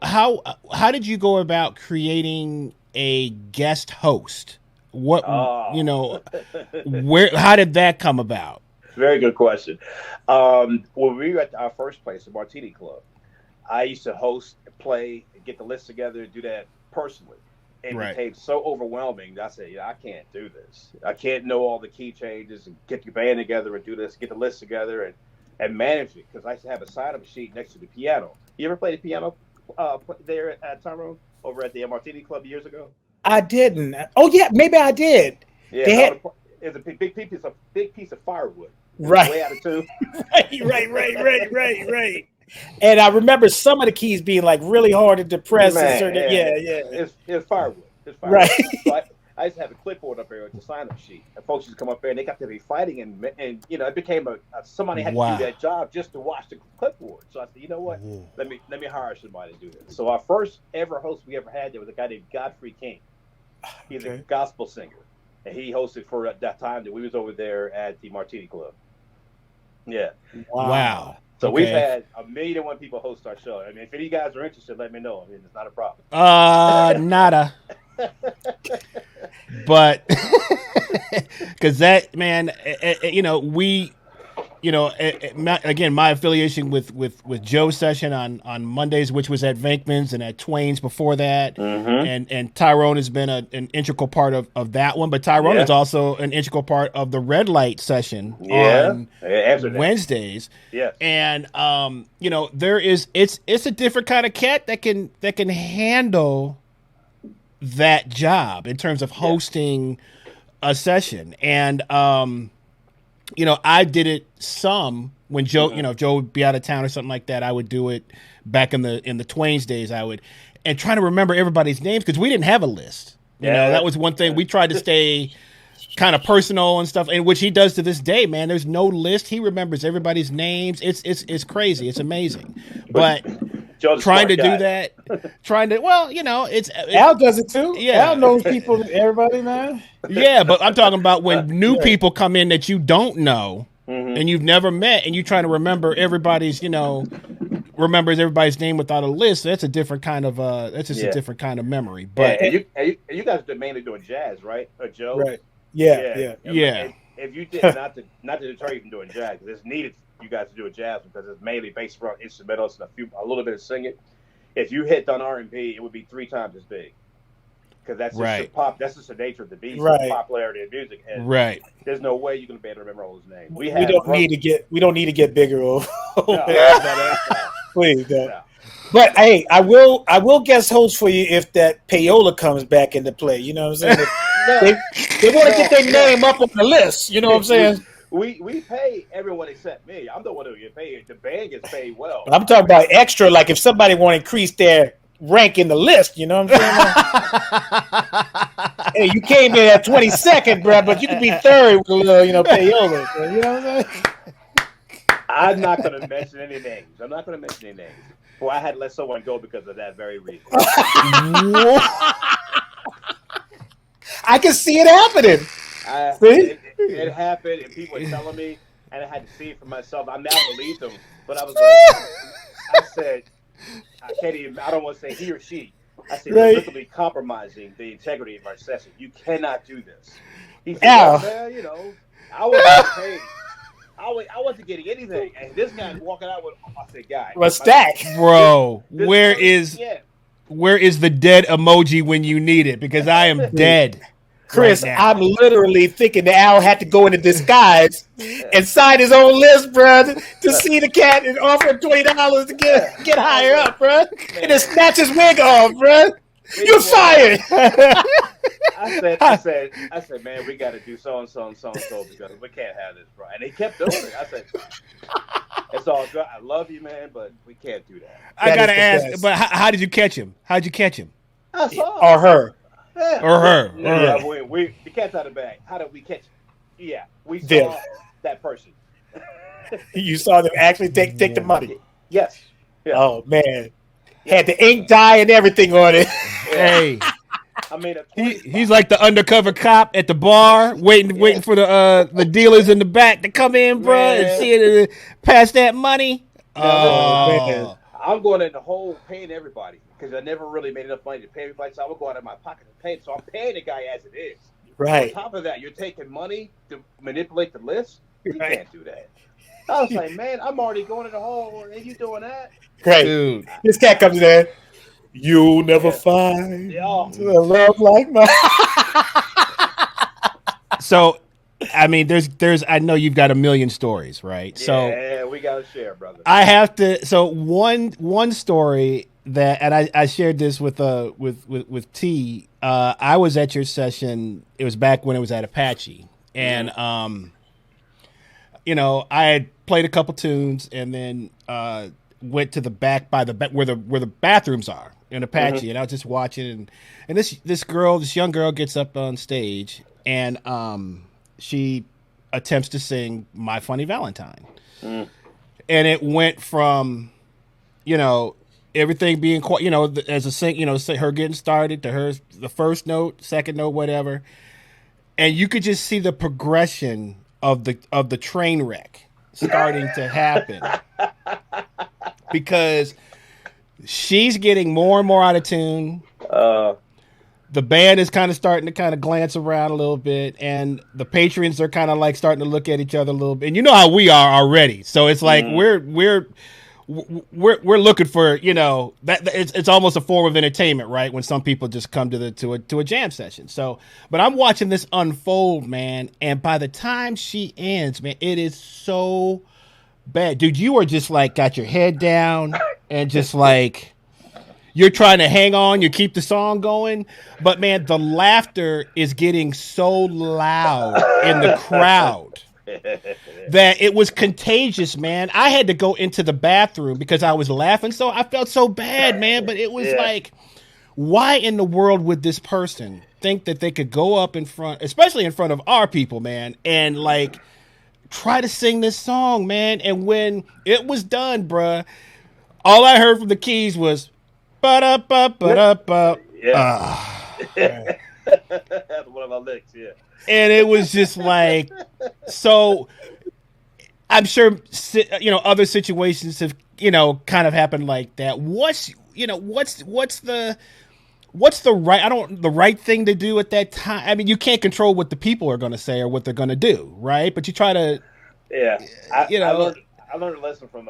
How did you go about creating a guest host? How did that come about?
Very good question. When we were at our first place, the Martini Club, I used to host, play, get the list together, do that personally. It became so overwhelming that I said, I can't do this. I can't know all the key changes and get your band together and do this, get the list together and manage it. Because I used to have a sign-up sheet next to the piano. You ever played the piano there at Tyrone over at the Martini Club years ago?
I didn't. Oh yeah, maybe I did.
Yeah, it's a big piece of firewood.
Right.
Way out of tune.
right. And I remember some of the keys being like really hard to depress.
Man,
yeah.
It's firewood.
Right.
So I used to have a clipboard up there with the sign-up sheet, and folks used to come up there and they got to be fighting, and it became somebody had to do that job just to watch the clipboard. So I said, you know what? Let me hire somebody to do this. So our first ever host we ever had there was a guy named Godfrey King. He's a gospel singer, and he hosted for that time that we was over there at the Martini Club. Yeah.
Wow.
So we've had 1,000,001 people host our show. I mean, if any of you guys are interested, let me know. I mean, it's not a problem.
Nada. But because that, man, my affiliation with Joe's session on Mondays, which was at Venkman's and at Twain's before that, and Tyrone has been an integral part of that one. But Tyrone is also an integral part of the Red Light session on Wednesdays.
Yeah,
and it's a different kind of cat that can handle that job in terms of hosting a session. And I did it some when Joe, Joe would be out of town or something like that. I would do it back in the Twain's days. And trying to remember everybody's names because we didn't have a list. You know, that was one thing we tried to stay kind of personal and stuff, and which he does to this day, man. There's no list. He remembers everybody's names. It's crazy. It's amazing. But
Joe's
trying to
guy.
do that, it's
Al does it too.
Yeah.
Al knows people, everybody, man.
Yeah, but I'm talking about when new people come in that you don't know and you've never met, and you trying to remember everybody's, remembers everybody's name without a list. That's a different kind of a different kind of memory. But
and you guys are mainly doing jazz, right, Joe?
Right. Yeah.
If you did not to deter you from doing jazz, because it's needed for you guys to do a jazz because it's mainly based around instrumentals and a little bit of singing. If you hit on R&B, it would be 3 times as big. Because that's just the pop. That's just the nature of the beast, the popularity of music. And there's no way you're going to be able to remember all his names. We don't need to get bigger. Please, no.
But hey, I will guest host for you if that payola comes back into play. You know what I'm saying? They want to get their name up on the list. You know what I'm saying?
We pay everyone except me. I'm the one who get paid. The band gets paid well.
I'm talking about extra. Like if somebody want to increase their rank in the list, you know what I'm saying? Hey, you came in at 22nd, bro, but you could be third with a little, payola. You know what I'm saying?
I'm not going to mention any names. Well, I had to let someone go because of that very reason.
I can see it happening.
It happened, and people were telling me, and I had to see it for myself. I now believed them, but I was like, I said, I don't want to say he or she. I said, you're literally compromising the integrity of our session. You cannot do this. He said, man, I wasn't paid. I wasn't getting anything. And this guy walking out with, I said, guy.
Well, stack.
Bro, where is the dead emoji when you need it? Because I am dead.
Chris, I'm literally thinking that Al had to go into disguise and sign his own list, bro, to see the cat and offer him $20 to get higher up, bro, and then snatch his wig off, bro. You're fired.
I said, man, we got to do so and so because we can't have this, bro. And they kept doing it. I said, it's all good. I love you, man, but we can't do that.
I gotta ask, but how did you catch him? How'd you catch him?
I saw
or her.
Yeah.
Or her.
Yeah, the cat's out of the bag. How did we catch it? Yeah, we saw that person.
You saw them actually take the money.
Yes. Yeah.
Oh man, had the ink dye and everything on it.
Hey,
I mean,
he's like the undercover cop at the bar, waiting for the dealers in the back to come in, bro, and see it pass that money.
Man. I'm going in the hole paying everybody because I never really made enough money to pay everybody, so I would go out of my pocket to pay. So I'm paying the guy as it is.
Right.
On top of that, you're taking money to manipulate the list. You can't do that. I was like, man, I'm already going in the hole, and you doing that?
Right.
Dude.
This cat comes in there. You'll never find a love like mine.
So, I mean, there's. I know you've got a million stories, right?
Yeah, we got to share, brother.
I have to. So one story that, and I shared this with T. I was at your session. It was back when it was at Apache, and I had played a couple tunes, and then went to the back by where the bathrooms are in Apache, and I was just watching, and this young girl gets up on stage, and she attempts to sing "My Funny Valentine," and it went from, everything being quite, as a sing, her getting started to her the first note, second note, whatever, and you could just see the progression of the train wreck starting to happen because she's getting more and more out of tune. The band is kind of starting to kind of glance around a little bit, and the patrons are kind of like starting to look at each other a little bit. And you know how we are already, so it's like we're looking for, that it's almost a form of entertainment, right? When some people just come to a jam session. So, but I'm watching this unfold, man, and by the time she ends, man, it is so bad, dude. You are just like got your head down and just like. You're trying to hang on, you keep the song going, but man, the laughter is getting so loud in the crowd that it was contagious, man. I had to go into the bathroom because I was laughing, so I felt so bad, man, but it was like, why in the world would this person think that they could go up in front, especially in front of our people, man, and like try to sing this song, man? And when it was done, bruh, all I heard from the keys was ba-da-ba-ba-da-ba.
That's one of my licks, yeah.
And it was just like, so I'm sure, other situations have, kind of happened like that. What's the right thing to do at that time? I mean, you can't control what the people are going to say or what they're going to do, right? But you try to,
I learned a lesson from,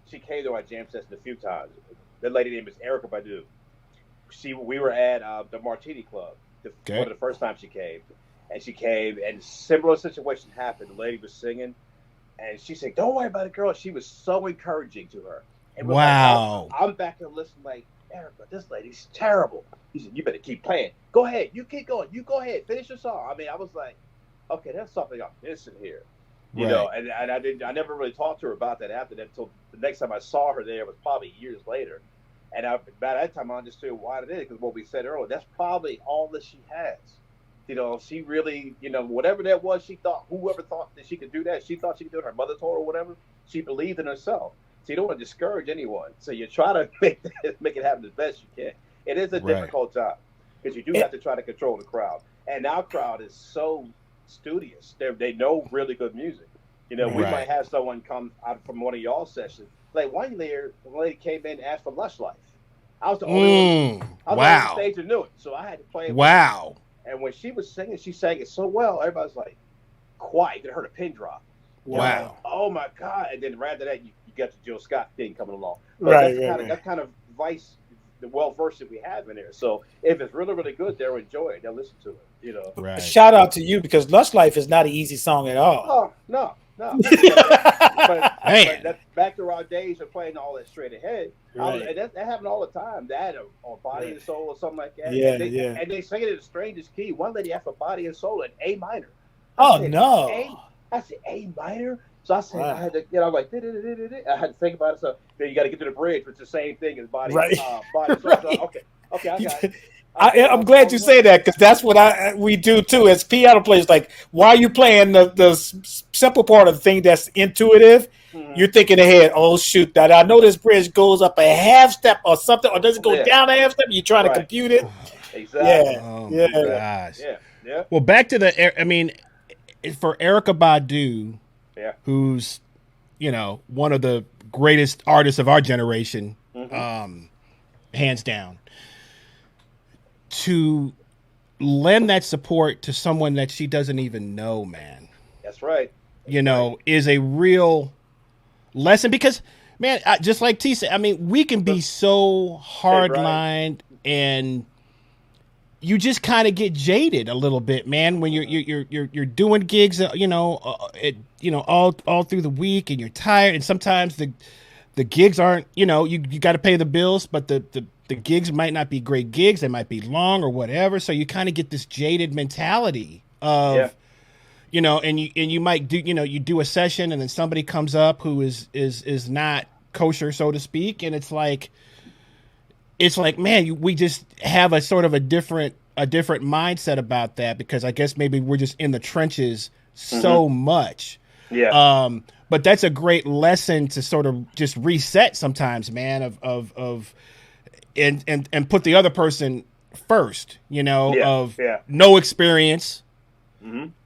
she came to our jam session a few times. The lady name is Erica Badu. We were at the Martini Club one of the first time she came, and similar situation happened. The lady was singing, and she said, "Don't worry about it, girl." She was so encouraging to her. And
wow!
Like, I'm back there listening, like, Erica, this lady's terrible. He said, "You better keep playing. Go ahead. You keep going. You go ahead. Finish your song." I mean, I was like, "Okay, there's something I'm missing here." You know, and I never really talked to her about that after that until the next time I saw her there was probably years later. And by that time, I understood why it is, because what we said earlier, that's probably all that she has. She really, whatever that was, whoever thought that she could do that, she thought she could do it. Her mother told her, or whatever. She believed in herself. So you don't want to discourage anyone. So you try to make it happen as best you can. It is a difficult job because you do have to try to control the crowd. And our crowd is so studious. They know really good music. We might have someone come out from one of y'all's sessions. Like one lady came in and asked for Lush Life. I was the only one. I was on the stage and knew it, so I had to play it.
Wow!
And when she was singing, she sang it so well. Everybody's like quiet. They heard a pin drop.
Wow!
Oh my God! And then right after that, you got the Jill Scott thing coming along. But that kind of vice, the well versed that we have in there. So if it's really really good, they'll enjoy it. They'll listen to it.
Right. Shout out to you, because Lush Life is not an easy song at all.
Oh no. but that's back to our days of playing all that straight ahead.
Right.
And that happened all the time. That or Body and Soul or something like that. And they sing it in the strangest key. One lady asked for Body and Soul in A minor.
I said A minor. So I said, I had to, I'm like, I had to think about it. So then you got to get to the bridge, which is the same thing as Body. Body and Soul. So, okay, I got it. I'm glad you say that, because that's what we do too as piano players. Like, while you're playing the simple part of the thing that's intuitive, you're thinking ahead. Oh shoot, that I know this bridge goes up a half step or something, or does it go down a half step? You're trying to compute it.
Exactly.
Gosh. Yeah. Well, back to for Erykah Badu, who's one of the greatest artists of our generation, hands down. To lend that support to someone that she doesn't even know, man.
That's right.
Is a real lesson, because, man, just like T said, I mean, we can be so hard-lined and you just kind of get jaded a little bit, man, when you're doing gigs, all through the week, and you're tired, and sometimes the gigs aren't, you know, you got to pay the bills, but the gigs might not be great gigs. They might be long or whatever. So you kind of get this jaded mentality of, you know, and you might do, you know, you do a session and then somebody comes up who is not kosher, so to speak. And it's like, man, we just have a sort of a different mindset about that, because I guess maybe we're just in the trenches so much.
Yeah.
But that's a great lesson to sort of just reset sometimes, man, of and put the other person first, you know, no experience,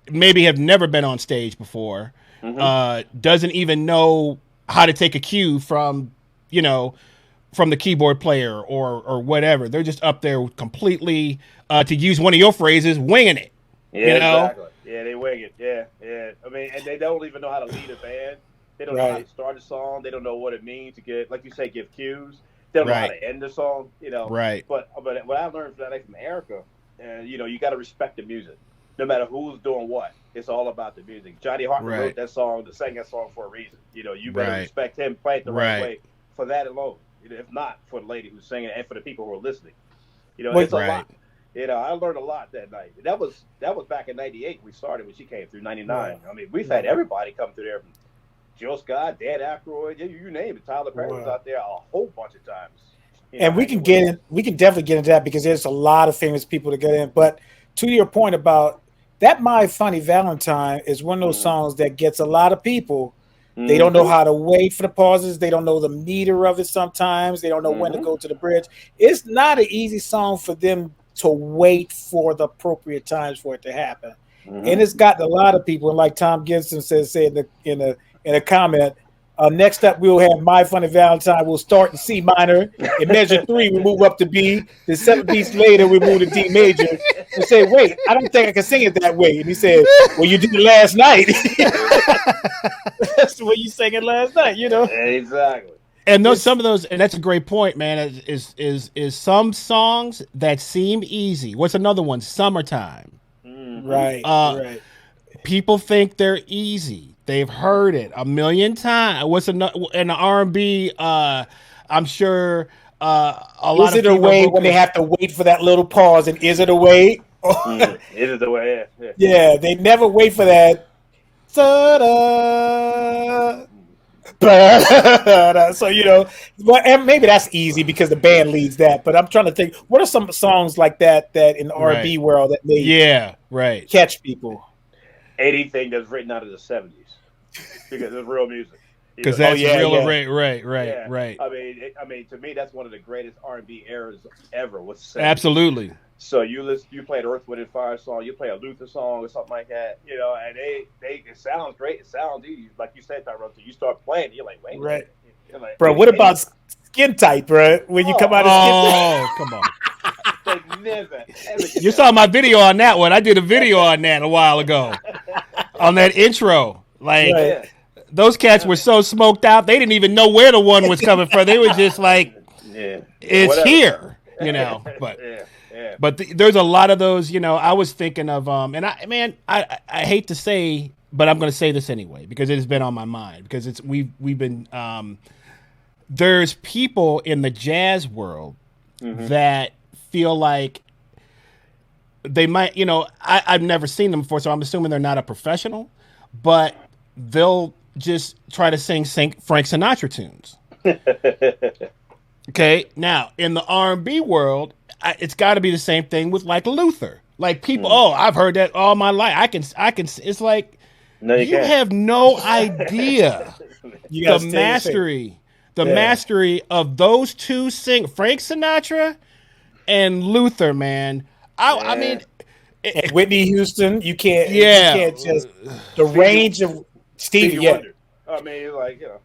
maybe have never been on stage before, doesn't even know how to take a cue from, you know, from the keyboard player or whatever. They're just up there completely, to use one of your phrases, winging it.
Yeah,
you know?
exactly. Yeah, they wing it. Yeah. I mean, and they don't even know how to lead a band. They don't know how to start a song. They don't know what it means to get, like you say, give cues. They don't know how to end the song, you know.
Right.
But what I learned from Erica, and you know, you got to respect the music, no matter who's doing what. It's all about the music. Johnny Hartman wrote that song, sang that song for a reason. You know, you better respect him, play it the right way for that alone. You know, if not for the lady who's singing it and for the people who are listening. You know, it's a lot. You know, I learned a lot that night. That was back in '98. We started when she came through '99. I mean, we've had everybody come through there, from Jill Scott, Dan Aykroyd, you name it. Tyler Perry was out there a whole bunch of times.
And we can definitely get into that, because there's a lot of famous people to get in. But to your point about that, My Funny Valentine is one of those songs that gets a lot of people. They don't know how to wait for the pauses. They don't know the meter of it sometimes. They don't know when to go to the bridge. It's not an easy song for them to wait for the appropriate times for it to happen. And it's got a lot of people, and like Tom Gibson said in a comment, next up we'll have My Funny Valentine. We'll start in C minor. In measure 3, we move up to B. Then 7 beats later, we move to D major. And say, wait, I don't think I can sing it that way. And he said, well, you did it last night. That's the way you sang it last night, you know.
Exactly.
And some of those, and that's a great point, man. Is some songs that seem easy. What's another one? Summertime.
Right.
People think they're easy. They've heard it a million times. What's another in the R&B? I'm sure a lot.
Is it a way when they have to wait for that little pause? And is it a way?
Is it the way?
Yeah, they never wait for that. So, you know, and maybe that's easy because the band leads that. But I'm trying to think, what are some songs like that in the R&B world that may catch people?
Anything that's written out of the 70s, because it's real music.
Because that's real, right.
I mean, to me, that's one of the greatest R&B eras ever.
Absolutely.
So you play an Earth, Wind and Fire song, you play a Luther song or something like that, you know, and it sounds great. It sounds easy, like you said, Tyrone. So you start playing, you're like, wait,
right,
like,
bro. What about Skin Tight, bro? When you come out of Skin Tight,
come on. Never. You saw my video on that one. I did a video on that a while ago, on that intro. Like those cats were so smoked out, they didn't even know where the one was coming from. They were just like, it's here, you know. But. But there's a lot of those, you know. I was thinking of, and I hate to say, but I'm going to say this anyway because it has been on my mind because we've been there's people in the jazz world that feel like they might, you know, I've never seen them before, so I'm assuming they're not a professional, but they'll just try to sing Frank Sinatra tunes. Okay, now in the R&B world, it's got to be the same thing with like Luther. Like people, I've heard that all my life. I can. It's like you have no idea the mastery of those two Frank Sinatra and Luther, man. I mean,
and Whitney Houston. You can't. You can't just the range of Stevie
Wonder. I mean, like, you know,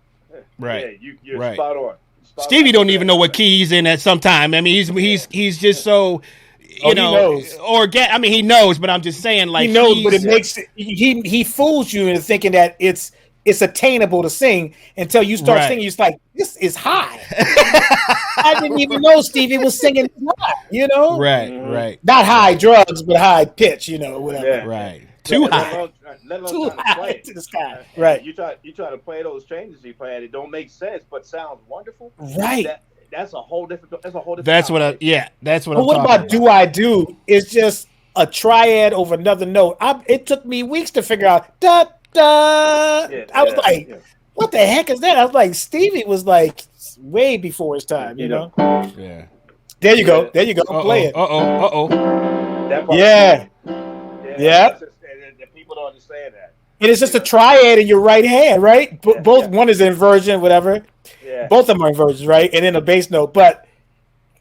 right?
Yeah, you're spot on.
Stevie don't even know what key he's in at some time. I mean, he's just so, you know, he knows, but I'm just saying, like,
he knows, but it makes he fools you into thinking that it's attainable to sing until you start singing. It's like, this is high. I didn't even know Stevie was singing high, you know?
Right.
Not high drugs, but high pitch, you know, whatever.
Yeah. Right. Too high.
Let alone
Too
trying to
high
play it.
to the sky. Right.
You try to play those changes he played. It don't make sense, but sounds wonderful.
Right.
That's a whole different. That's a whole different.
That's what I. Yeah, that's what
But
I'm
what
talking
about
about.
do I do? It's just a triad over another note. It took me weeks to figure out da da. I was like, what the heck is that? I was like, Stevie was like way before his time, you know?
Yeah.
There you go. There you go. Play it.
That part
Yeah.
Yeah. And people don't understand that.
And it's just a triad in your right hand, right? Both one is inversion, whatever.
Yeah.
Both of them are inversions, right? And then a bass note. But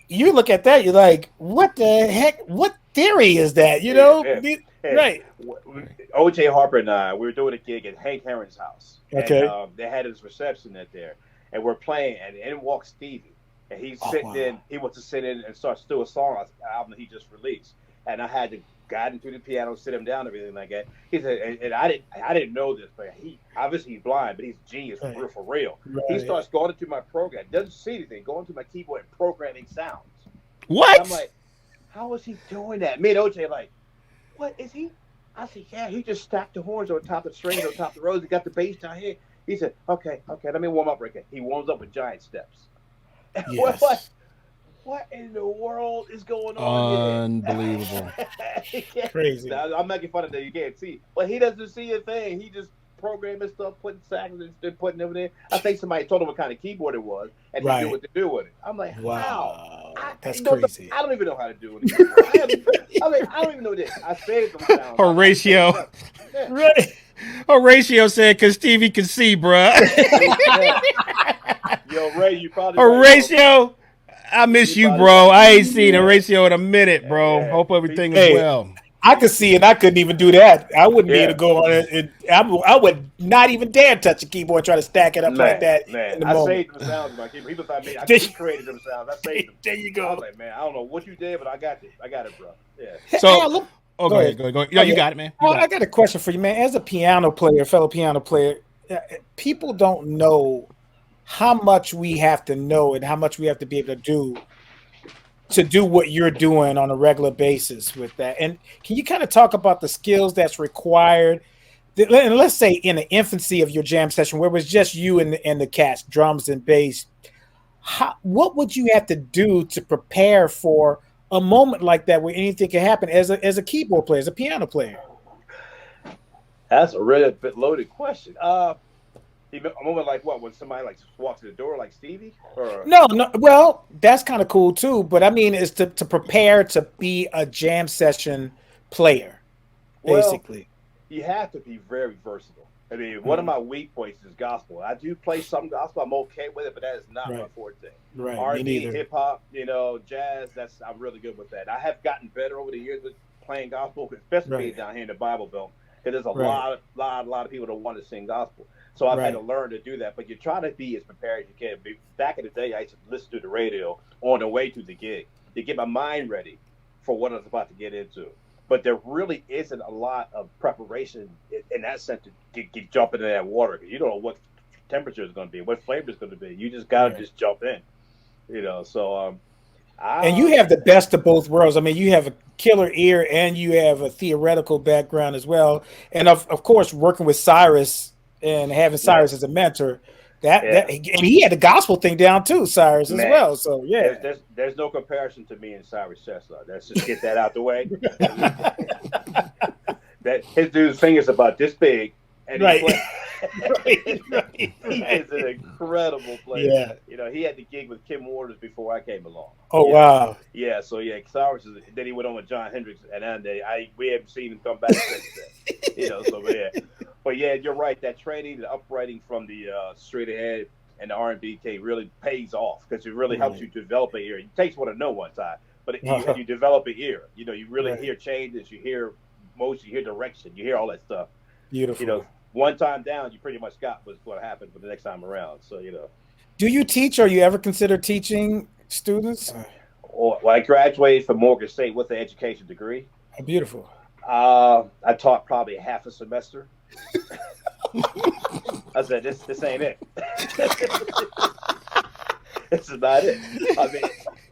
you look at that, you're like, what the heck? What theory is that? You know? Right.
O.J. Harper and I, we were doing a gig at Hank Herron's house.
Okay.
And, they had his reception at there. And we're playing, and in walks Stevie. And he's sitting in, he wants to sit in and start to do a song, an album that he just released. And I had to guide him through the piano, sit him down, everything like that. He said, and I didn't know this, but he's blind, but he's genius for real. Right. He starts going into my program, doesn't see anything, going to my keyboard and programming sounds.
What?
And I'm like, how is he doing that? Me and OJ like, what is he? I said, yeah, he just stacked the horns on top of the strings, on top of the rows. He got the bass down here. He said, okay, let me warm up right there. He warms up with giant steps.
Yes.
What in the world is going on
here? Unbelievable.
Crazy.
Now, I'm making fun of that. You can't see. But he doesn't see a thing. He just programming stuff, putting saxes and putting everything. I think somebody told him what kind of keyboard it was and he knew what to do with it. I'm like,
wow.
How?
That's crazy.
I don't even know how to do it. I don't even know this. I said them sounds.
Horatio.
Right.
Horatio said, because Stevie can see, bruh.
Yo, Ray, you probably.
Horatio. I miss you, bro. I ain't seen Horatio in a minute, bro. Yeah. Hope everything is well.
I could see it. I couldn't even do that. I wouldn't be able to go on it. I would not even dare touch a keyboard and try to stack it up like that.
Man, I saved them sounds in my keyboard. People thought I created them sounds. I saved them.
There you go.
I was like, man, I don't know what you did, but I got it. I got it, bro. Yeah.
So, go ahead. Yeah, you got it, man.
I got a question for you, man. As a piano player, fellow piano player, people don't know how much we have to know and how much we have to be able to do what you're doing on a regular basis with that. And can you kind of talk about the skills that's required? And let's say in the infancy of your jam session where it was just you and the cats, drums and bass, what would you have to do to prepare for a moment like that where anything can happen as a keyboard player, as a piano player?
That's a really bit loaded question. A moment like what? When somebody like walks to the door like Stevie? Or? No.
Well, that's kind of cool too. But I mean, it's to prepare to be a jam session player, basically.
Well, you have to be very versatile. I mean, one of my weak points is gospel. I do play some gospel. I'm okay with it, but that is not my forte.
Right.
R&B, hip hop, jazz. I'm really good with that. I have gotten better over the years with playing gospel, especially down here in the Bible Belt. There's a lot of people that want to sing gospel. So I've had to learn to do that. But you try to be as prepared as you can. Back in the day, I used to listen to the radio on the way to the gig to get my mind ready for what I was about to get into. But there really isn't a lot of preparation in that sense to get jump into that water. You don't know what temperature is going to be, what flavor is going to be. You just got to just jump in, So,
and you have the best of both worlds. I mean, you have a killer ear and you have a theoretical background as well. And of course, working with Cyrus and having Cyrus as a mentor, and he had the gospel thing down too, Cyrus as well. So
there's no comparison to me and Cyrus Chestnut. Let's just get that out the way. That his dude's fingers about this big, and he is an incredible player.
Yeah.
He had the gig with Kim Waters before I came along.
Oh wow.
Yeah. So Cyrus then he went on with John Hendricks, and then we haven't seen him come back since then. But you're right. That training, the uprighting from the straight ahead and the R&B really pays off because it really helps you develop an ear. It takes one to know one time, but you develop an ear. You really hear changes, you hear motion, you hear direction, you hear all that stuff.
Beautiful.
One time down, you pretty much got what happened for the next time around. So
Do you teach, or you ever consider teaching students?
Well, I graduated from Morgan State with an education degree.
Beautiful.
I taught probably half a semester. I said, this ain't it. This is not it. I mean,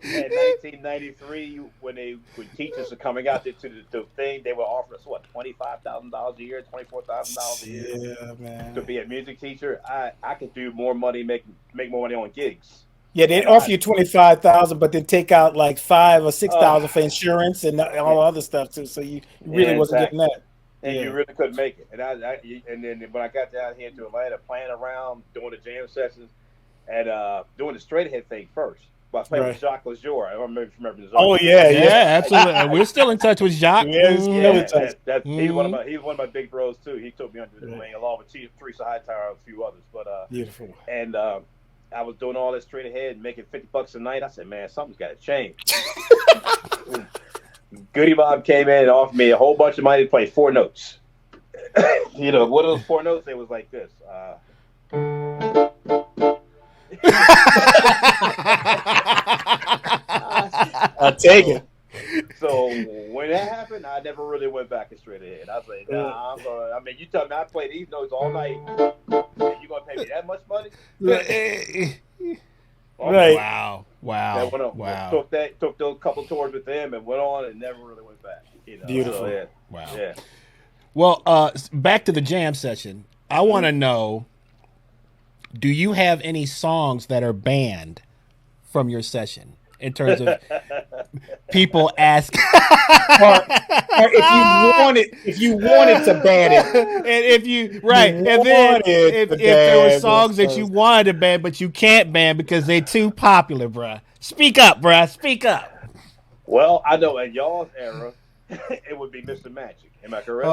in 1993, when teachers are coming out there to the thing, they were offering us what, $25,000 a year, $24,000 a year,
man,
to be a music teacher. I could do more money, make more money on gigs.
Yeah, they offer you 25,000, but then take out like 5,000 or 6,000 for insurance and all other stuff too. So you really wasn't getting that,
and you really couldn't make it. And then when I got down here to Atlanta, playing around, doing the jam sessions, and doing the straight ahead thing first. I was playing with Jacques Lejour. I don't remember his.
Oh yeah,
absolutely. We're still in touch with Jacques.
He's one of my big bros too. He took me under the wing along with Teresa Hightower and a few others. But
beautiful.
And I was doing all this straight ahead, making $50 a night. I said, man, something's got to change. Goody Bob came in and offered me a whole bunch of money to play 4 notes. What are those 4 notes? It was like this.
I'll take it.
So when that happened, I never really went back and straight ahead. I was like, nah, you tell me I played these notes all night. You gonna pay me that much money?
Right.
Wow.
Took those couple tours with them and went on and never really went back.
Beautiful.
So, yeah.
Wow.
Yeah.
Well, back to the jam session. I want to know, do you have any songs that are banned from your session in terms of people ask?
or if you wanted to ban it,
and if there were songs that you wanted to ban but you can't ban because they're too popular, bruh. Speak up, bruh. Speak up.
Well, I know in y'all's era, it would be Mr. Magic. Am I correct?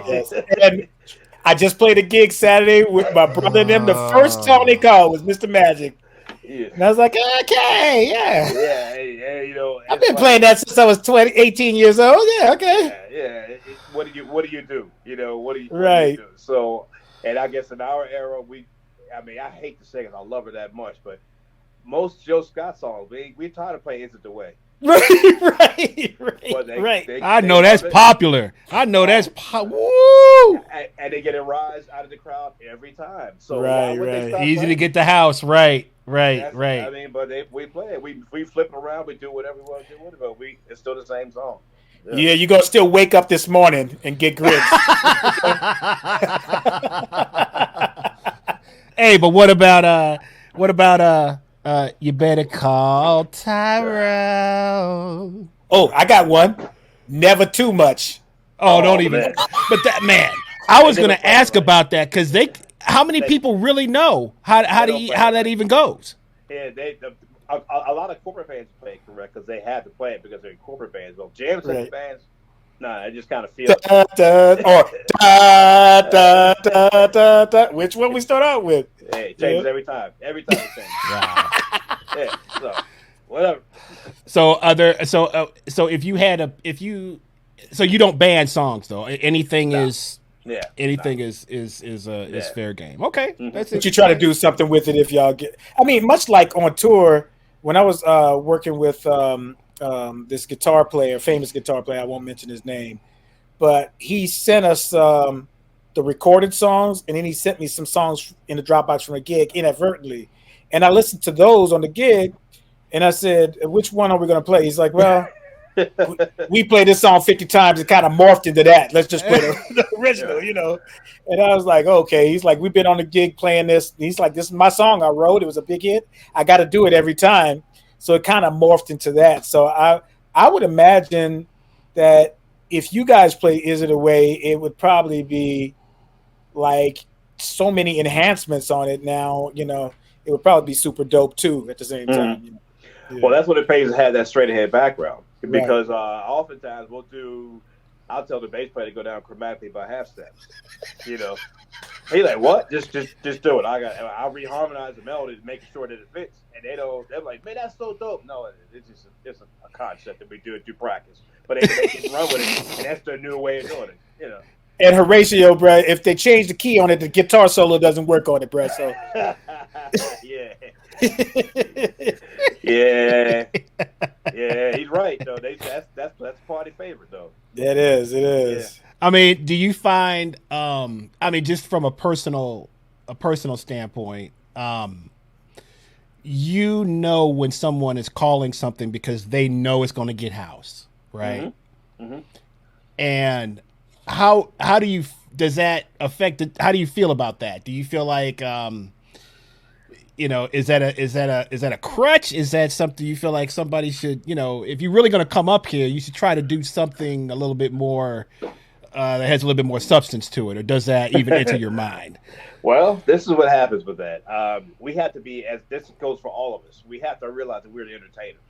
Yes. And I just played a gig Saturday with my brother and them. The first song they called was Mr. Magic. Yeah. And I was like, okay, yeah.
Yeah,
I've been playing that since I was 18 years old. Yeah, okay.
Yeah. What do you do? What do you do? So, and I guess in our era, I hate to say it, I love her that much, but most Joe Scott songs, we try to play Is It the Way?
Right.
I know that's popular. Woo!
And they get a rise out of the crowd every time. So
easy to get the house. Right.
But we play it. We flip it around. We do whatever we want to do with it, but it's still the same song.
Yeah, you're gonna still wake up this morning and get grits.
Hey, but what about you better call Tyrone?
Oh, I got one. Never too much.
Oh, don't even. Man. But that man, I was going to ask about that because how many people really know how that even goes?
Yeah, a lot of corporate bands play it correct because they have to play it because they're in corporate bands. Well, jam session bands, I just kind of feel.
Which one we start out with?
Yeah, it changes every time. Every time it changes.
Wow.
Yeah. So whatever.
So if you don't ban songs though. Anything is fair game. Okay.
Mm-hmm.
That's it.
But you try to do something with it if y'all get. Much like on tour when I was working with this guitar player, famous guitar player. I won't mention his name, but he sent us the recorded songs, and then he sent me some songs in the Dropbox from a gig inadvertently, and I listened to those on the gig, and I said, "Which one are we going to play?" He's like, "Well, we played this song 50 times. It kind of morphed into that. Let's just play the original, And I was like, "Okay." He's like, "We've been on the gig playing this." And he's like, "This is my song I wrote. It was a big hit. I got to do it every time." So it kind of morphed into that. So I would imagine that if you guys play Is It a Way, it would probably be like so many enhancements on it now, it would probably be super dope too at the same time.
Well, that's what it pays to have that straight ahead background because oftentimes I'll tell the bass player to go down chromatically by half steps. He's like, "What? Just do it. I'll reharmonize the melody to make sure that it fits." And they're like, "Man, that's so dope." No, it's a concept that we do practice, but they can run with it, and that's their new way of doing it.
And Horatio, bro, if they change the key on it, the guitar solo doesn't work on it, bro. So
yeah, yeah, he's right though. That's party favorite though.
It is.
Yeah.
Do you find just from a personal standpoint, you know when someone is calling something because they know it's going to get house, right?
Mm-hmm.
And how does that affect it? How do you feel about that? Do you feel like is that a crutch? Is that something you feel like somebody should, if you're really going to come up here, you should try to do something a little bit more that has a little bit more substance to it, or does that even enter your mind?
Well, this is what happens with that. We have to be, as this goes for all of us, we have to realize that we're the entertainers,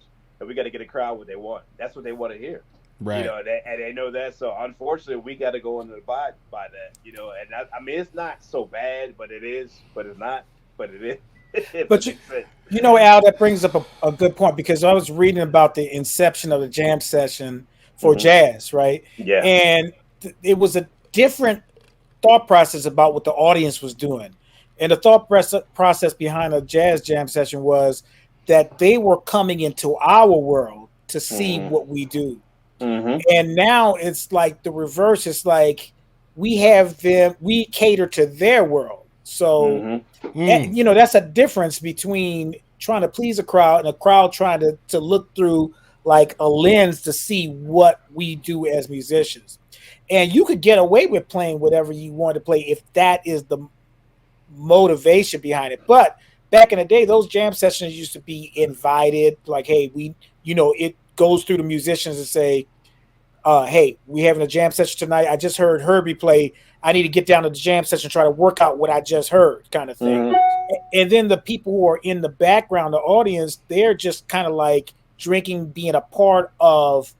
and we got to get a crowd what they want. That's what they want to hear.
Right.
And they know that. So unfortunately, we got to go into the abide by that. And it's not so bad, but it is. But it's not. But it is.
But Al, that brings up a good point, because I was reading about the inception of the jam session for jazz, right?
Yeah.
And it was a different thought process about what the audience was doing. And the thought process behind a jazz jam session was that they were coming into our world to see what we do.
Mm-hmm.
And now it's like the reverse. It's like we cater to their world. So, that's a difference between trying to please a crowd and a crowd trying to look through like a lens to see what we do as musicians. And you could get away with playing whatever you want to play if that is the motivation behind it. But back in the day, those jam sessions used to be invited. Like, hey, it goes through the musicians and say, hey, we having a jam session tonight. I just heard Herbie play. I need to get down to the jam session and try to work out what I just heard, kind of thing. Mm-hmm. And then the people who are in the background, the audience, they're just kind of like drinking, being a part of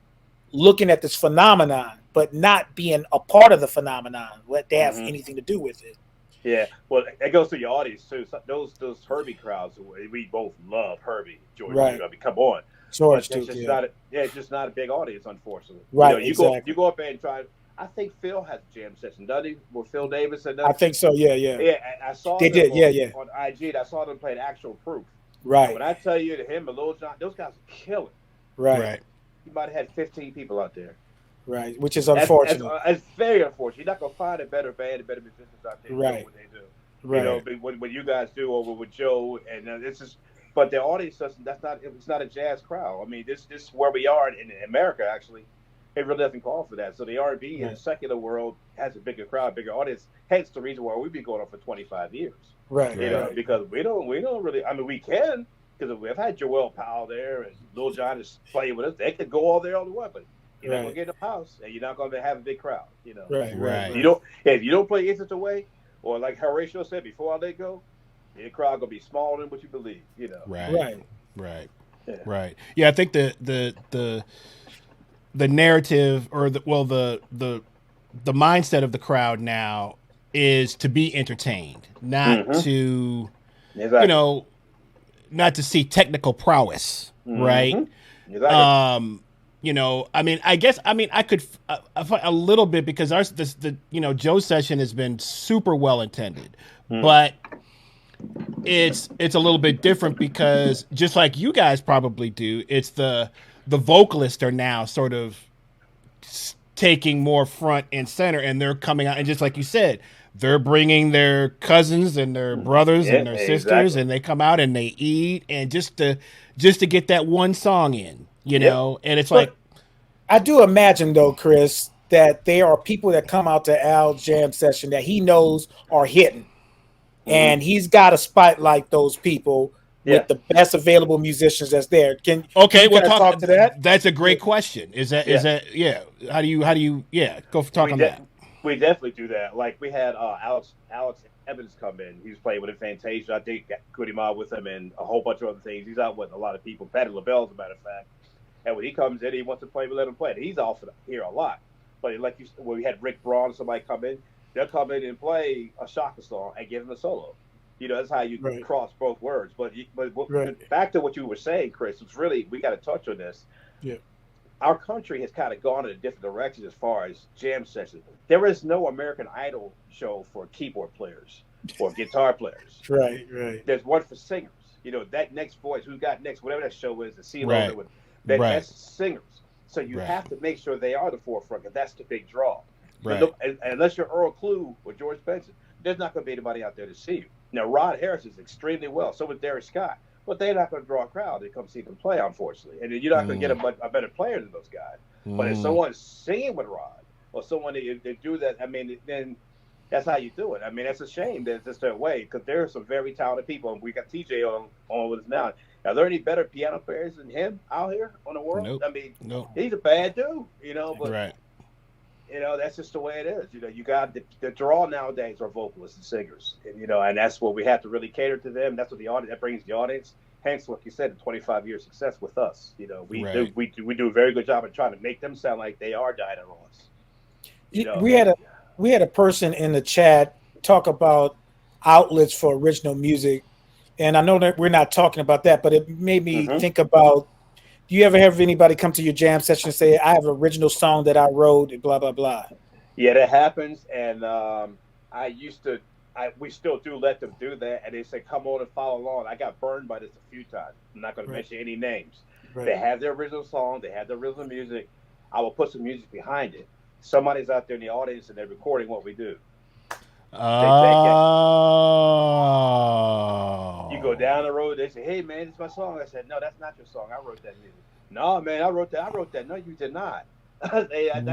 looking at this phenomenon, but not being a part of the phenomenon. Let they have anything to do with it.
Yeah, well, it goes to your audience too. So those Herbie crowds, we both love Herbie, George.
Right.
Come on.
George,
it's just not a big audience, unfortunately.
Right.
You go up there and try. I think Phil has a jam session, doesn't he? With Phil Davis and
I think so. Yeah.
Yeah, I saw
they
them
did.
On IG. I saw them play Actual Proof.
Right.
And when I tell you, him and Lil Jon, those guys are killing.
Right.
He might have had 15 people out there.
Right, which is unfortunate.
It's very unfortunate. You're not gonna find a better band, better musicians out there doing what they do.
Right.
What you guys do over with Joe, and this is. But the audience doesn't. It's not a jazz crowd. I mean, this is where we are in America. Actually, it really doesn't call for that. So the R&B in the secular world has a bigger crowd, bigger audience. Hence the reason why we've been going on for 25 years.
Right.
Because we don't really. I mean, we can, because we've had Joel Powell there and Lil Jon is playing with us. They could go all there all the way, but you're not gonna get in the house, and you're not gonna have a big crowd.
Right.
If you don't play Instance Away, or like Horatio said before, I let go. The crowd gonna be smaller than what you believe,
Right. Yeah, I think the narrative, or the mindset of the crowd now is to be entertained, not to not to see technical prowess, right?
Exactly.
I could a little bit, because Joe session has been super well intended, but it's a little bit different, because just like you guys probably do, it's the vocalists are now sort of taking more front and center, and they're coming out, and just like you said, they're bringing their cousins and their brothers and their sisters, and they come out and they eat, and just to get that one song in, and it's like,
I do imagine though, Chris, that there are people that come out to Al's jam session that he knows are hitting. And he's got to spotlight those people with the best available musicians that's there.
We'll talk to that. That's a great question. Is that How do you go talk on that?
We definitely do that. Like we had Alex Evans come in. He was playing with a Fantasia. I think Kudima with him and a whole bunch of other things. He's out with a lot of people. Patti LaBelle, as a matter of fact. And when he comes in, he wants to play. We let him play. He's also here a lot. But like when we had Rick Braun, somebody come in. They'll come in and play a Shaka song and give him a solo. That's how you cross both words. But back to what you were saying, Chris, it's really, we got to touch on this.
Yeah.
Our country has kind of gone in a different direction as far as jam sessions. There is no American Idol show for keyboard players or guitar players.
Right.
There's one for singers. That next voice, who's got next, whatever that show is, the CeeLo with that's singers. So you have to make sure they are the forefront, because that's the big draw.
Right.
And unless you're Earl Klugh or George Benson, there's not going to be anybody out there to see you. Now, Rod Harris is extremely well. So was Derek Scott. but they're not going to draw a crowd to come see them play, unfortunately. And you're not going to get a better player than those guys. But if someone's singing with Rod, or someone that do that, I mean, then that's how you do it. I mean, that's a shame that it's just their way, because there are some very talented people, and we got TJ on with us now. Are there any better piano players than him out here on the world?
Nope.
I mean, he's a bad dude, but
right.
That's just the way it is. You got the draw nowadays are vocalists and singers, and that's what we have to really cater to them. That's what that brings the audience. Hence, what you said, the 25-year success with us. We do a very good job of trying to make them sound like they are Diana Ross.
We had a person in the chat talk about outlets for original music, and I know that we're not talking about that, but it made me think about. Do you ever have anybody come to your jam session and say, "I have an original song that I wrote," and blah blah blah?
Yeah, that happens, and we still do let them do that, and they say, "Come on and follow along." I got burned by this a few times. I'm not going to mention any names. Right. They have their original song, they have their original music. I will put some music behind it. Somebody's out there in the audience, and they're recording what we do.
Oh.
You go down the road, they say, "Hey man, it's my song." I said, "No, that's not your song. I wrote that music." "No, man, I wrote that." "No, you did not."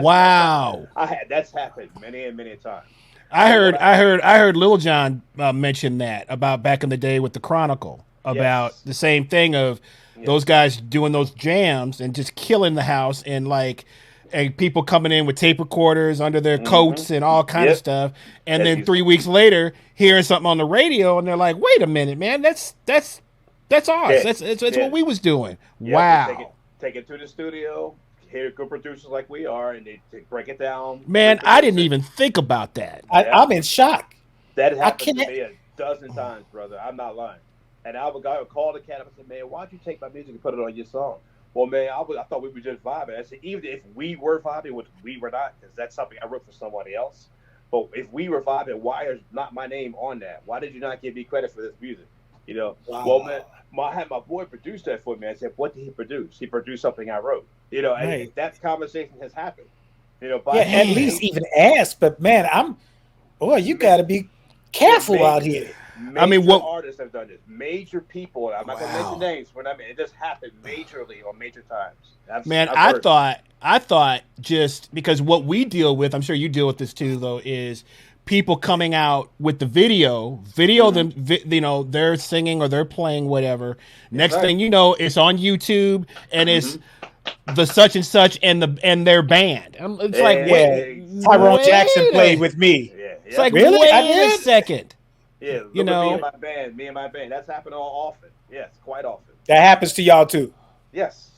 Wow.
That's happened many and many times.
I heard Lil Jon mention that about back in the day with the Chronicle about the same thing of those guys doing those jams and just killing the house, and people coming in with tape recorders under their coats and all kind of stuff. And then 3 weeks later, hearing something on the radio, and they're like, "Wait a minute, man, that's ours. That's what we was doing." Wow.
Take it to the studio. Hear good producers like we are, and they break it down.
Man, I didn't even think about that.
I'm in shock.
That happened to me a dozen times, brother. I'm not lying. And I would call the cat up and say, "Man, why'd you take my music and put it on your song?" "Well, man, I thought we were just vibing." I said, even if we were vibing, which we were not, because that's something I wrote for somebody else. But if we were vibing, why is not my name on that? Why did you not give me credit for this music? Wow. Well, man, I had my boy produce that for me. I said, "What did he produce?" "He produced something I wrote." And that conversation has happened.
At least even ask. But man, you got to be careful out here.
What artists have done this? Major people. I'm not going to mention names, but it just happened majorly on major times.
I thought just because what we deal with, I'm sure you deal with this too, though, is people coming out with the video them, they're singing or they're playing whatever. Next thing you know, it's on YouTube and it's the such and such and their band. It's
Tyrone Jackson played with me.
Yeah.
It's like, really? Wait a second.
Yeah, me and my band. That's happened all often. Yes, quite often.
That happens to y'all too.
Yes.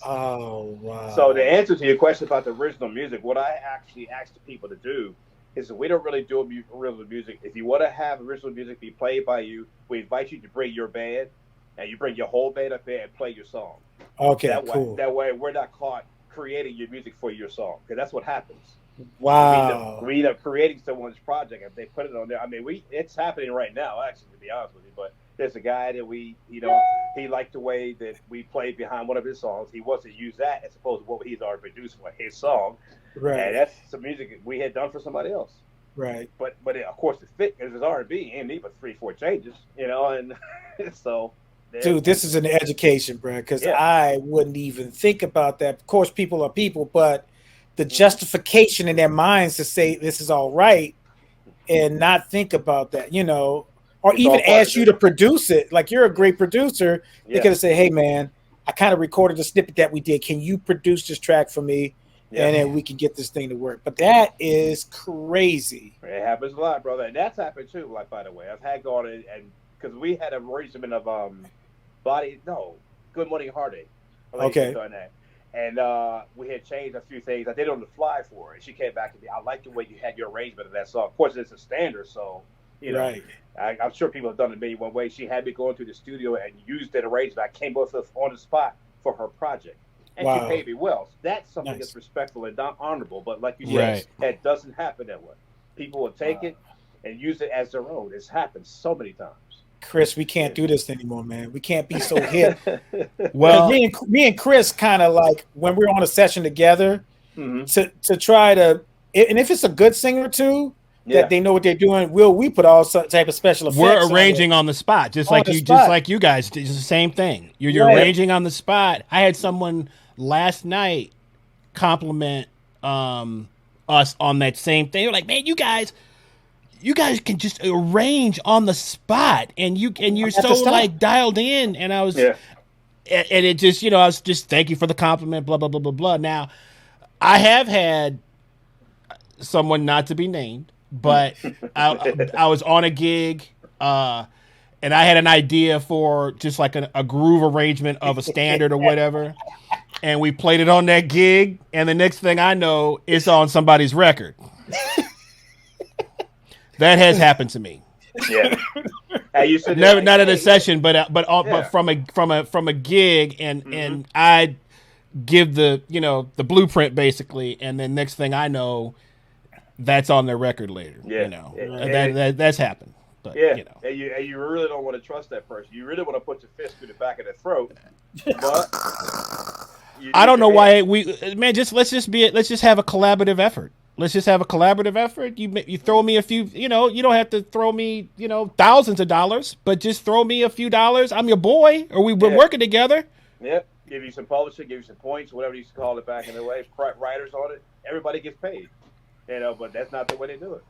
Oh wow.
So the answer to your question about the original music, what I actually ask the people to do is that we don't really do original music. If you want to have original music be played by you, we invite you to bring your band, and you bring your whole band up there and play your song.
Okay, cool.
That way we're not caught creating your music for your song, because that's what happens.
Wow.
We end up creating someone's project and they put it on there. It's happening right now, actually, to be honest with you. But there's a guy that he liked the way that we played behind one of his songs. He wants to use that as opposed to what he's already produced for his song.
Right.
And that's some music we had done for somebody else.
Right.
But of course, it fit because it's R&B. And need but 3-4 changes, and so.
Dude, this is an education, bro, because I wouldn't even think about that. Of course, people are people, but the justification in their minds to say this is all right and not think about that, or it's even ask you to produce it. Like, you're a great producer. They could have said, "Hey, man, I kind of recorded a snippet that we did. Can you produce this track for me? And then we can get this thing to work." But that is crazy.
It happens a lot, brother. And that's happened too, like, by the way. I've had gone in, and because we had a arrangement of Good Morning Heartache.
Okay.
And we had changed a few things. I did it on the fly for her. And she came back to me, "I like the way you had your arrangement of that song." Of course, it's a standard, so,
Right.
I'm sure people have done it maybe one way. She had me going through the studio and used that arrangement. I came up with on the spot for her project. And she paid me well. So that's something that's respectful and not honorable. But like you said, that doesn't happen that way. People will take it and use it as their own. It's happened so many times.
Chris, we can't do this anymore, man. We can't be so hip.
Well,
me and Chris kind of like, when we're on a session together, to try to, and if it's a good singer too, that they know what they're doing. We put all type of special effects.
We're arranging on the spot, just like you guys. It's the same thing. You're arranging on the spot. I had someone last night compliment us on that same thing. They're like, man, you guys can just arrange on the spot, and you're so like dialed in. And I was, and it just, I was just, thank you for the compliment, blah blah blah blah blah. Now, I have had someone, not to be named, but I was on a gig, and I had an idea for just like a groove arrangement of a standard or whatever, and we played it on that gig, and the next thing I know, it's on somebody's record. That has happened to me.
Yeah,
never, not at a session, but from a gig, and I give the the blueprint basically, and then next thing I know, that's on their record later. That's happened. But,
and you really don't want to trust that person. You really want to put your fist through the back of their throat. But
I don't know why let's just have a collaborative effort. Let's just have a collaborative effort. You throw me a few, you don't have to throw me, thousands of dollars, but just throw me a few dollars. I'm your boy, or we've been working together.
Yep. Give you some publishing, give you some points, whatever you used to call it back in the way. Writers on it. Everybody gets paid. But that's not the way they do it.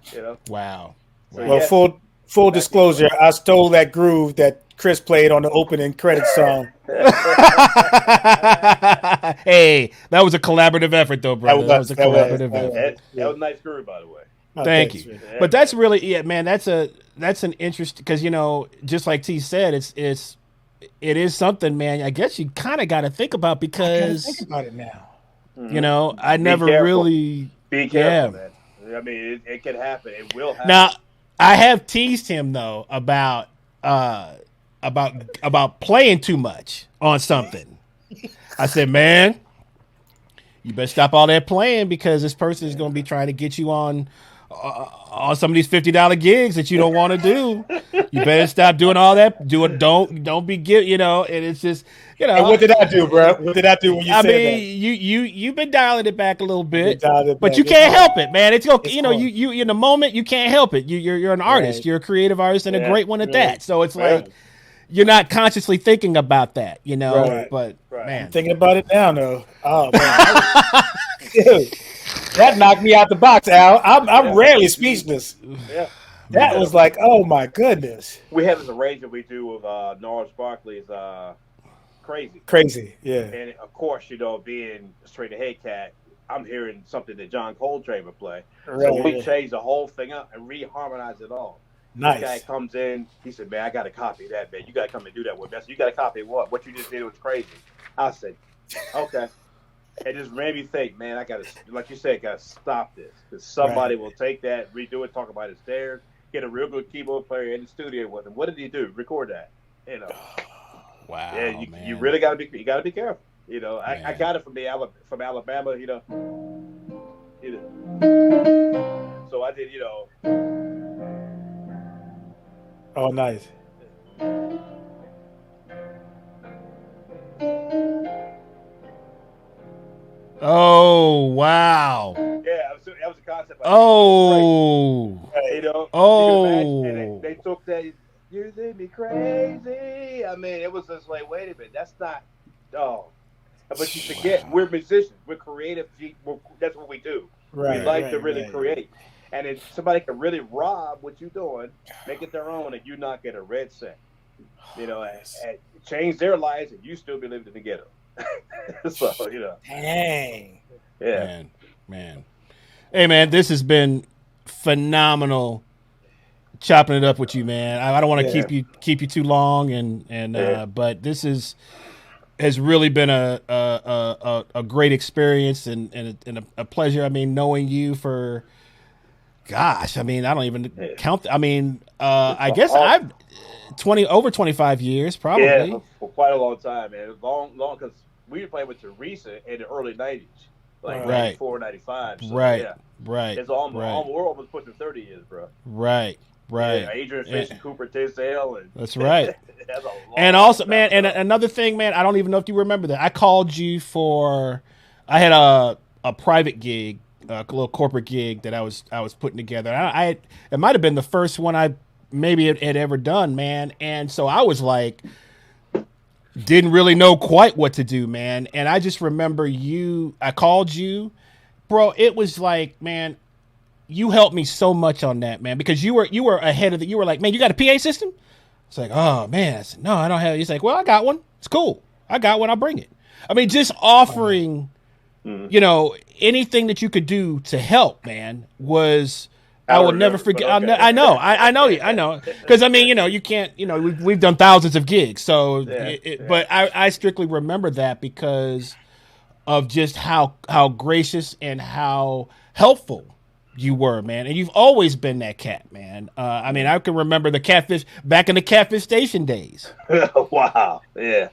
Wow.
So, well, full disclosure, I stole that groove that Chris played on the opening credits song.
Hey, that was a collaborative effort, though, brother. That was a collaborative effort.
That was a nice groove, by the way.
Thank you. Yeah. But that's really, man. That's an interest, because just like T said, it is something, man. I guess you kind of got to think about, because
think about it now.
I never really
be careful, man. I mean, it can happen. It will happen.
Now, I have teased him though about playing too much on something. I said, man, you better stop all that playing, because this person is going to be trying to get you on some of these $50 gigs that you don't want to do. You better stop doing all that. Don't be and it's just,
And what did I do, bro? What did I do when you said that? I mean,
you've been dialing it back a little bit, but you can't help it, man. It's okay. You in the moment, you can't help it. You're an artist. Right. You're a creative artist, and a great one at that. So it's like, you're not consciously thinking about that,
Right.
But man,
I'm thinking about it now, though. Oh man, dude, that knocked me out the box, Al. I'm rarely speechless.
Yeah,
that was like, oh my goodness.
We have this arrangement we do with Gnarls Barkley's
Crazy, yeah.
And of course, being a straight ahead cat, I'm hearing something that John Coltrane would play. Right, so we changed the whole thing up and reharmonized it all.
Nice.
This guy comes in, he said, man, I got to copy that, man. You got to come and do that with me. I said, you got to copy what? What you just did was crazy. I said, okay. It just made me think, man, I got to, like you said, got to stop this. Because somebody will take that, redo it, talk about it there, get a real good keyboard player in the studio with him. What did he do? Record that.
Wow.
Yeah, you really got to be careful. I got it from Alabama, So I did,
Oh, nice.
Oh, wow.
Yeah, that was a concept.
Oh.
And they took that, you did me crazy. I mean, it was just like, wait a minute, that's not, But you forget, we're musicians, we're creative, that's what we do.
Right,
we like to really create. And if somebody can really rob what you're doing, make it their own, and you not get a red cent, and change their lives, and you still be living in the ghetto. So,
Dang.
Yeah.
Man. Hey, man, this has been phenomenal chopping it up with you, man. I don't want to keep you too long, but this has really been a great experience and a pleasure. I mean, knowing you for, gosh, I mean, I don't even count. I mean, I guess I've over 25 years, probably.
Yeah, for quite a long time, man. Long, because we were playing with Teresa in the early 90s, like 94, 95. So,
right.
It's almost, we're almost pushing 30 years, bro.
Right.
Yeah, Adrian Fish and Cooper Tisdale.
That's right. And also, man, and another thing, man, I don't even know if you remember that. I called you I had a private gig a little corporate gig that I was putting together. It might have been the first one I maybe had ever done, man. And so I was like, didn't really know quite what to do, man. And I just remember I called you, bro. It was like, man, you helped me so much on that, man, because you were ahead of you were like, man, you got a PA system? It's like, oh man. I said, no, I don't have it. He's like, well, I got one. It's cool. I got one. I'll bring it. I mean, just offering, anything that you could do to help, man, was, I will never forget. Okay. I know. Because I mean, you can't, we've done thousands of gigs. So, but I strictly remember that because of just how gracious and how helpful you were, man. And you've always been that cat, man. I mean, I can remember the Catfish back in the Catfish Station days.
Wow. Yeah.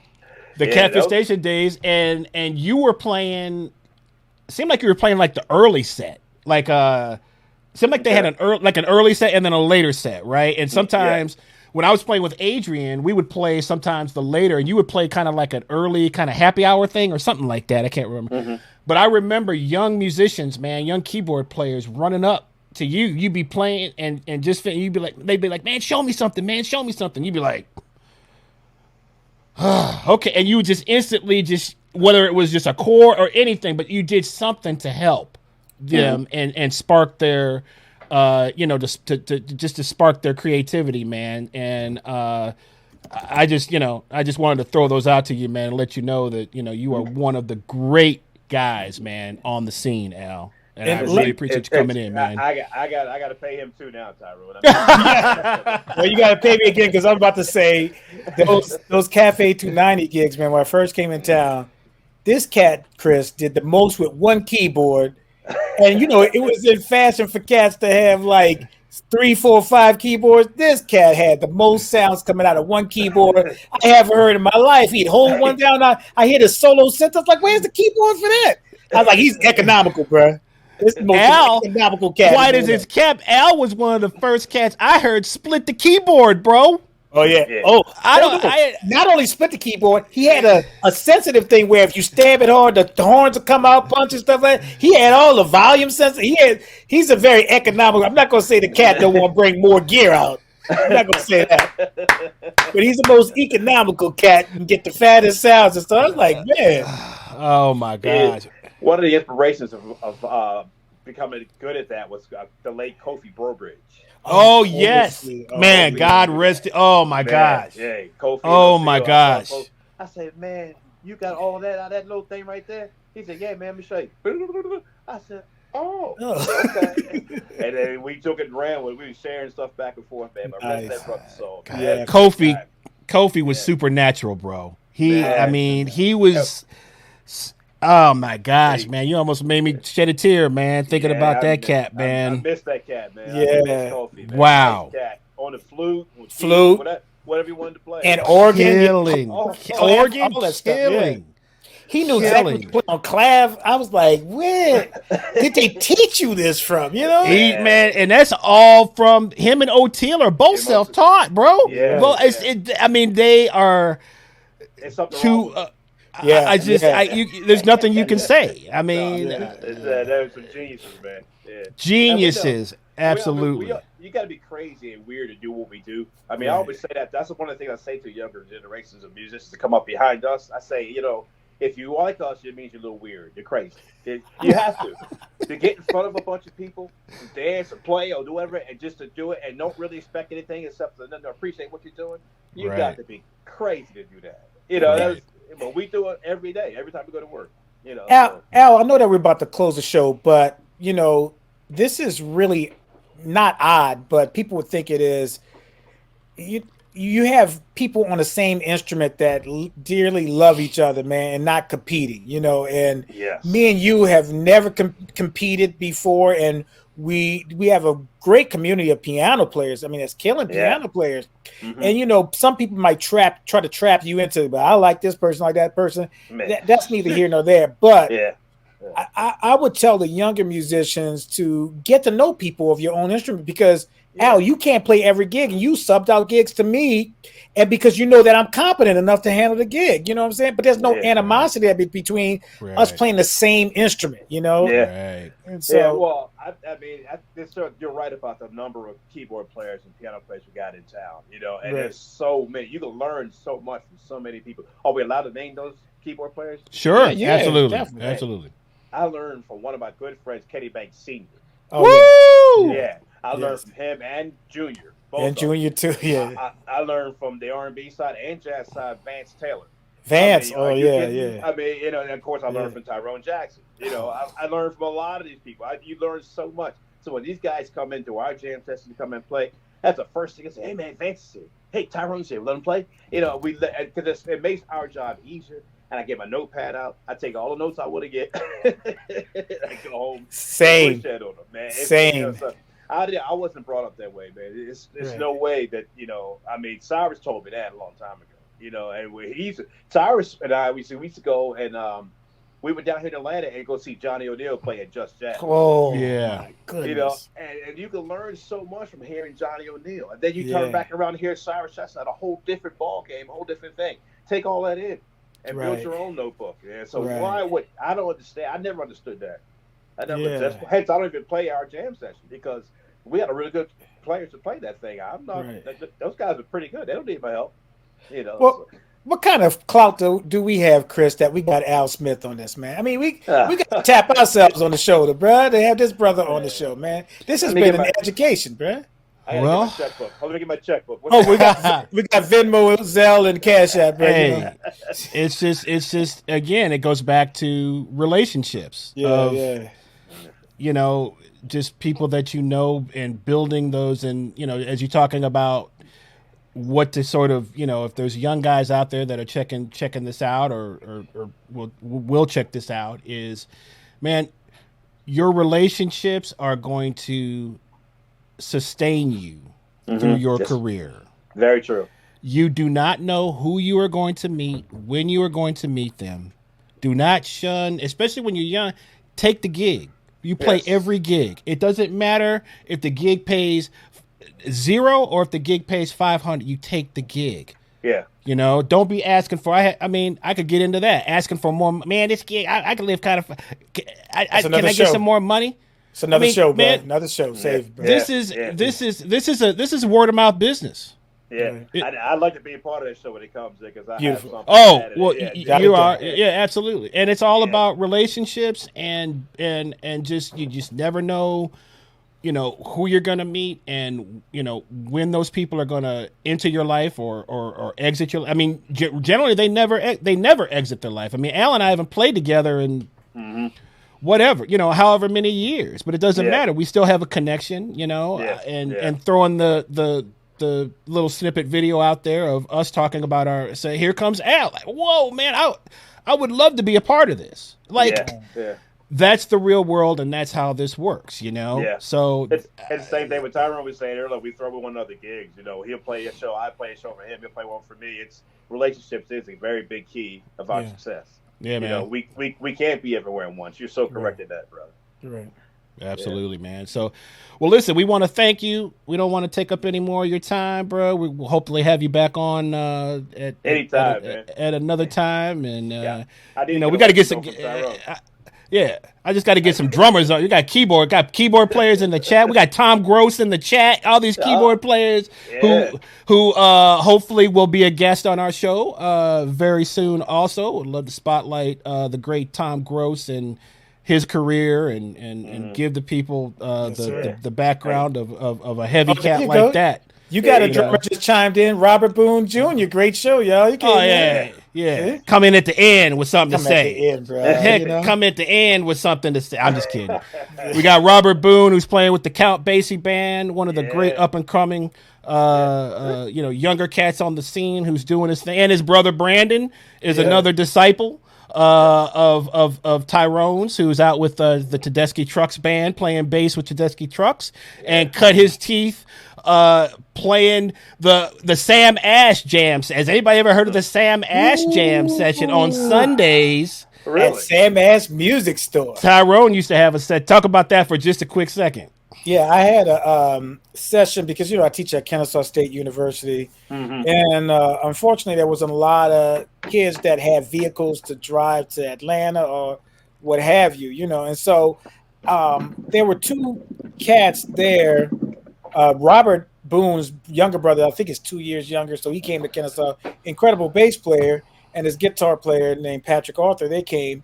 The Catfish Station days. And you were playing, it seemed like you were playing like the early set. Like, seemed like they had an early set and then a later set, right? And sometimes when I was playing with Adrian, we would play sometimes the later, and you would play kind of like an early kind of happy hour thing or something like that. I can't remember. Mm-hmm. But I remember young musicians, man, young keyboard players running up to you. You'd be playing and just you'd be like, they'd be like, man, show me something, man, show me something. You'd be like, okay, and you would just instantly whether it was just a chord or anything, but you did something to help them and spark their to spark their creativity, man. And I just wanted to throw those out to you, man, and let you know that you are one of the great guys, man, on the scene, Al. And I really appreciate you coming in, man.
I got to pay him too now, Tyrone.
Well, you got to pay me again, because I'm about to say those Cafe 290 gigs, man. When I first came in town, this cat Chris did the most with one keyboard. And it was in fashion for cats to have like 3, 4, 5 keyboards. This cat had the most sounds coming out of one keyboard I haven't heard in my life. He'd hold one down. I hit a solo sentence. Like, where's the keyboard for that? I was like, he's economical, bro. This is the most economical cat.
White as his cap. Al was one of the first cats I heard split the keyboard, bro.
Oh yeah. Oh, I not only split the keyboard, he had a sensitive thing where if you stab it hard, the horns will come out, punch and stuff like that. He had all the volume sensor. He's a very economical. I'm not gonna say the cat don't want to bring more gear out. I'm not gonna say that. But he's the most economical cat and get the fattest sounds and stuff. I was like, man.
Oh my gosh.
One of the inspirations of becoming good at that was the late Kofi Burbridge.
Oh yes, man! God rest it. Oh my gosh!
Yeah, Kofi.
Oh my gosh!
I said, man, you got all that out of that little thing right there. He said, yeah, man, let me show you. I said, oh, okay. And then we took it and ran with. We were sharing stuff back and forth, man. But that brother, so
yeah, Kofi was supernatural, bro. He was. Oh my gosh, man! You almost made me shed a tear, man, thinking about that cat, man.
I missed that cat, man.
Yeah.
Kofi, man.
Wow.
Cat. On the flute, whatever you wanted to play,
and organ,
killing. All that stuff. Yeah.
He knew exactly what to put on clav. I was like, where did they teach you this from?
Man, and that's all from him and O'Teal are both self-taught, bro. Yeah. Well, they are two. There's nothing you can say. I mean,
there's some geniuses, man. Yeah.
Geniuses, absolutely.
You got to be crazy and weird to do what we do. I mean, I always say that. That's one of the things I say to younger generations of musicians to come up behind us. I say, if you like us, it means you're a little weird. You're crazy. You have to get in front of a bunch of people, and dance or play or do whatever, and just to do it and don't really expect anything except to appreciate what you're doing. You got to be crazy to do that. But we do it every day, every time we go to work.
Al, I know that we're about to close the show, but this is really not odd, but people would think it is. You have people on the same instrument that dearly love each other, man, and not competing. And me and you have never competed before, and we have a great community of piano players. I mean, it's killing piano players. Mm-hmm. And some people might try to trap you into, but I like this person, like that person. That's neither here nor there. But I would tell the younger musicians to get to know people of your own instrument, because Al, you can't play every gig, and you subbed out gigs to me, and because you know that I'm competent enough to handle the gig, you know what I'm saying? But there's no animosity between us playing the same instrument,
Right.
And so,
yeah, well, I mean, you're right about the number of keyboard players and piano players we got in town. And there's so many. You can learn so much from so many people. Are we allowed to name those keyboard players?
Sure,
yeah,
absolutely,
definitely.
absolutely.
I learned from one of my good friends, Kenny Banks Sr.
Oh,
Woo!
Yeah, I learned from him and Junior. Both
and Junior too. Yeah,
I learned from the R&B side and jazz side, Vance Taylor.
Vance.
I mean,
yeah.
I mean, and of course, I learned from Tyrone Jackson. I learned from a lot of these people. You learn so much. So when these guys come into our jam session to come and play, that's the first thing I say. Hey man, Vance is here. Hey, Tyrone's here. Let him play. Because it makes our job easier. And I get my notepad out. I take all the notes I want to get. I go home.
Same.
Push that on them, man.
Same.
I wasn't brought up that way, man. It's no way that I mean, Cyrus told me that a long time ago. And Cyrus and I, we used to go and we went down here in Atlanta and go see Johnny O'Neill play at Just Jazz.
Oh,
yeah.
My goodness.
And you can learn so much from hearing Johnny O'Neill. And then you turn back around and hear Cyrus Chestnut, a whole different ball game, a whole different thing. Take all that in and build your own notebook. Yeah. So why would I don't understand? I never understood that. Hence, I don't even play our jam session because we had a really good players to play that thing. I'm not. Those guys are pretty good. They don't need my help.
Well, what kind of clout do we have, Chris, that we got Al Smith on this, man? I mean, we got to tap ourselves on the shoulder, bro, to have this brother on the show, man. This has been an education, bro.
Let me get my checkbook.
We got Venmo, Zelle, and Cash App, bro.
Hey, it's just again, it goes back to relationships. Just people that and building those, and as you're talking about what to sort of, if there's young guys out there that are checking this out or will check this out, is, man, your relationships are going to sustain you through your career.
Very true.
You do not know who you are going to meet, when you are going to meet them. Do not shun, especially when you're young. Take the gig. You play every gig. It doesn't matter if the gig pays $0 or if the gig pays $500. You take the gig.
Yeah.
Don't be asking for. I could get into that. Asking for more. Man, this gig, I can live kind of. Can I get some more money?
It's another show, man. Another show. Save, bro.
This is word of mouth business.
Yeah, I'd like to be a part of that show when it comes because I have something.
Oh, well, you are. Yeah, absolutely. And it's all about relationships and just you just never know, who you're gonna meet and when those people are gonna enter your life or exit your. I mean, generally they never exit their life. I mean, Al and I haven't played together in. Whatever, however many years, but it doesn't matter. We still have a connection, and throwing the little snippet video out there of us talking about say, here comes Al. Like, whoa, man, I would love to be a part of this. Like, that's the real world, and that's how this works,
Yeah.
So
it's the same thing with Tyrone was saying earlier. We throw one another gigs. He'll play a show, I play a show for him. He'll play one for me. It's relationships is a very big key of our success.
Yeah, man.
We can't be everywhere at once. You're so correct in that, brother.
Right.
Absolutely, man. So, well, listen, we want to thank you. We don't want to take up any more of your time, bro. We will hopefully have you back on at another time. And we got to get some. I just got to get some drummers on. You got keyboard players in the chat. We got Tom Gross in the chat. All these keyboard players who hopefully will be a guest on our show very soon. Also, would love to spotlight the great Tom Gross and his career and give the people the background of a heavy cat like that.
You got a drummer just chimed in, Robert Boone Jr. Great show, y'all.
Yeah. Come in at the end with something to say.
At the end, bro.
Come at the end with something to say. I'm just kidding. We got Robert Boone, who's playing with the Count Basie Band, one of the great up and coming, younger cats on the scene, who's doing his thing. And his brother Brandon is another disciple of Tyrone's, who's out with the Tedeschi Trucks Band, playing bass with Tedeschi Trucks, and cut his teeth playing the Sam Ash Jam. Has anybody ever heard of the Sam Ash Jam session on Sundays?
Really? At Sam Ash Music Store.
Tyrone used to have a set. Talk about that for just a quick second.
Yeah, I had a session because, I teach at Kennesaw State University. And unfortunately, there was a lot of kids that had vehicles to drive to Atlanta or what have you, And so there were two cats there. Robert Boone's younger brother, I think, is 2 years younger, so he came to Kennesaw. Incredible bass player, and his guitar player named Patrick Arthur. They came,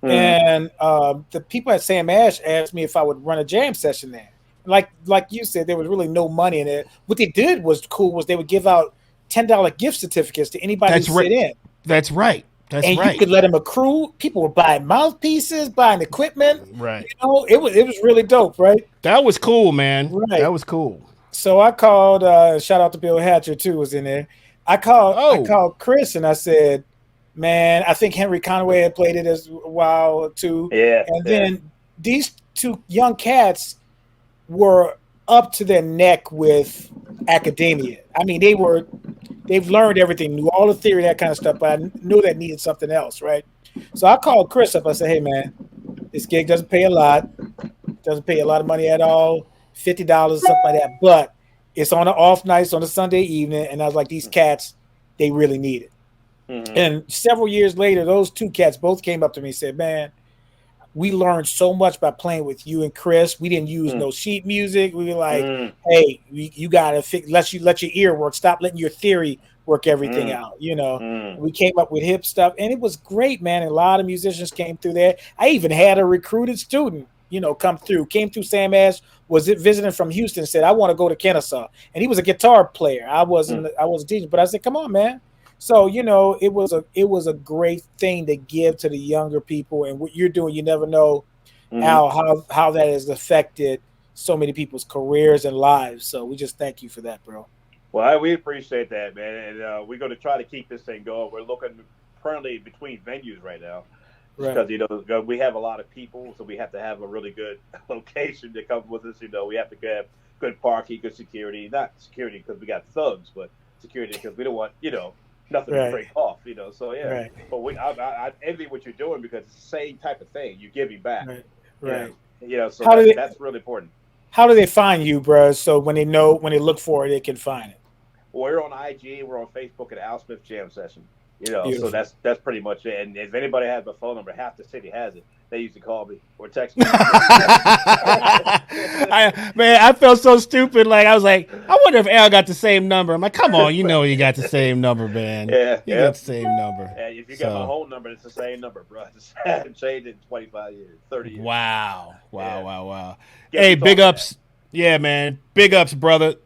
and the people at Sam Ash asked me if I would run a jam session there. Like you said, there was really no money in it. What they did was cool. Was they would give out $10 gift certifications to anybody who sit in.
That's right.
You could let them accrue. People were buying mouthpieces, buying equipment.
Right.
You know, it was really dope, right?
That was cool, man.
Right.
That was cool.
So I called. Shout out to Bill Hatcher too, was in there. I called Chris and I said, "Man, I think Henry Conway had played it as a while too."
Yeah.
And then these two young cats were up to their neck with academia. I mean, they've learned everything, knew all the theory, that kind of stuff, but I knew that needed something else, right? So I called Chris up. I said, "Hey, man, this gig doesn't pay a lot. Doesn't pay a lot of money at all, $50, something like that. But it's on an off night, on a Sunday evening." And I was like, "These cats, they really need it." Mm-hmm. And several years later, those two cats both came up to me and said, "Man, we learned so much by playing with you and Chris. We didn't use no sheet music. We were like, hey, you gotta let your ear work. Stop letting your theory work everything out. You know, we came up with hip stuff, and it was great, man. And a lot of musicians came through there. I even had a recruited student, came through Sam Ash, was visiting from Houston, said, I want to go to Kennesaw. And he was a guitar player. I wasn't a teacher, but I said, come on, man. So, it was a great thing to give to the younger people, and what you're doing, you never know how that has affected so many people's careers and lives. So we just thank you for that, bro.
Well, we appreciate that, man. And we're going to try to keep this thing going. We're looking currently between venues right now. Right. Because, we have a lot of people, so we have to have a really good location to come with us. We have to have good parking, good security. Not security because we got thugs, but security because we don't want, nothing to break off, So, yeah. Right. But I envy what you're doing because it's the same type of thing. You're giving back.
Right.
So that's really important.
How do they find you, bro? So when they look for it, they can find it.
Well, we're on IG. We're on Facebook at Al Smith Jam Session. So that's pretty much it. And if anybody has my phone number, half the city has it. They used to call me or text me.
I felt so stupid. Like I was like, I wonder if Al got the same number. I'm like, come on, you got the same number, man. You got the same number.
And if you got my whole number, it's the same number, bro. I haven't changed it in 25 years, 30 years.
Wow. Hey, big ups. Yeah, man. Big ups, brother.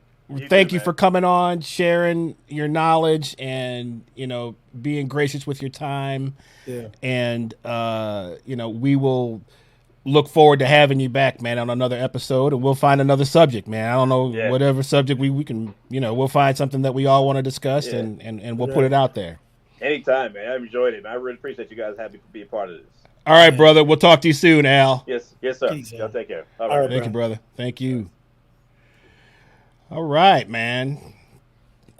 Thank you for coming on, sharing your knowledge, and being gracious with your time. Yeah. And we will look forward to having you back, man, on another episode, and we'll find another subject, man. I don't know whatever subject we can, we'll find something that we all want to discuss, and we'll put it out there.
Anytime, man. I've enjoyed it, man. I really appreciate you guys having me be a part of this.
All right, brother. We'll talk to you soon, Al.
Yes, sir. Y'all take care.
All right,
thank you, brother. Thank you. All right, man.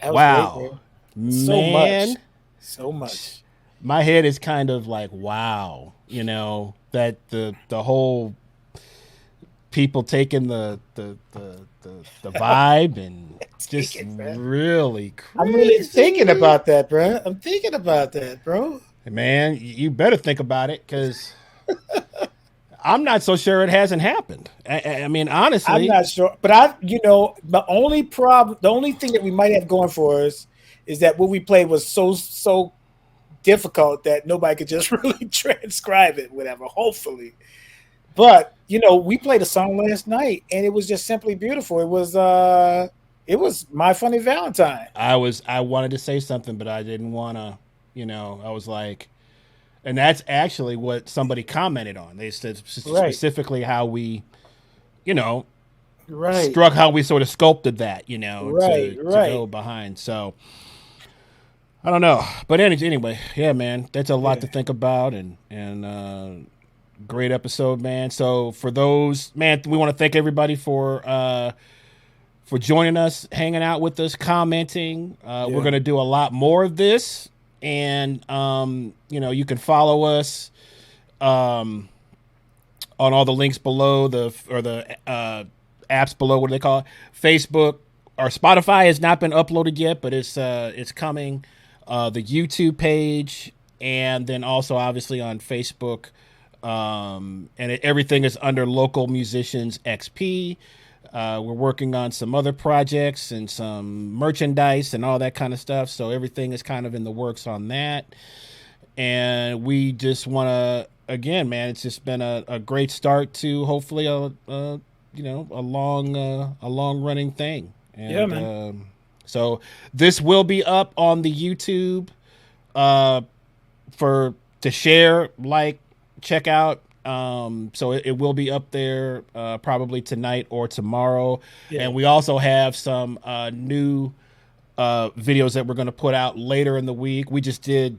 Wow.
Great, so much.
My head is kind of like, wow, that the whole people taking the vibe and just really crazy.
I'm really thinking about that, bro. I'm thinking about that, bro.
Man, you better think about it because I'm not so sure it hasn't happened. I mean, honestly,
I'm not sure. But the only thing that we might have going for us is that what we played was so difficult that nobody could just really transcribe it, whatever. Hopefully, but we played a song last night and it was just simply beautiful. It was My Funny Valentine.
I wanted to say something, but I didn't want to. I was like. And that's actually what somebody commented on. They said specifically how we, struck how we sort of sculpted that, to go behind. So I don't know, but anyway, yeah, man, that's a lot to think about, and great episode, man. So for those, man, we want to thank everybody for joining us, hanging out with us, commenting. We're gonna do a lot more of this. And, you can follow us on all the links below, the apps below, what do they call it? Facebook or Spotify has not been uploaded yet, but it's coming. The YouTube page, and then also obviously on Facebook, And everything is under Local Musicians XP. We're working on some other projects and some merchandise and all that kind of stuff. So everything is kind of in the works on that. And we just want to, again, man, it's just been a great start to hopefully a long running thing. And,
yeah, man.
So this will be up on the YouTube to share, like, check out. So it will be up there probably tonight or tomorrow. Yeah. And we also have some new videos that we're going to put out later in the week. We just did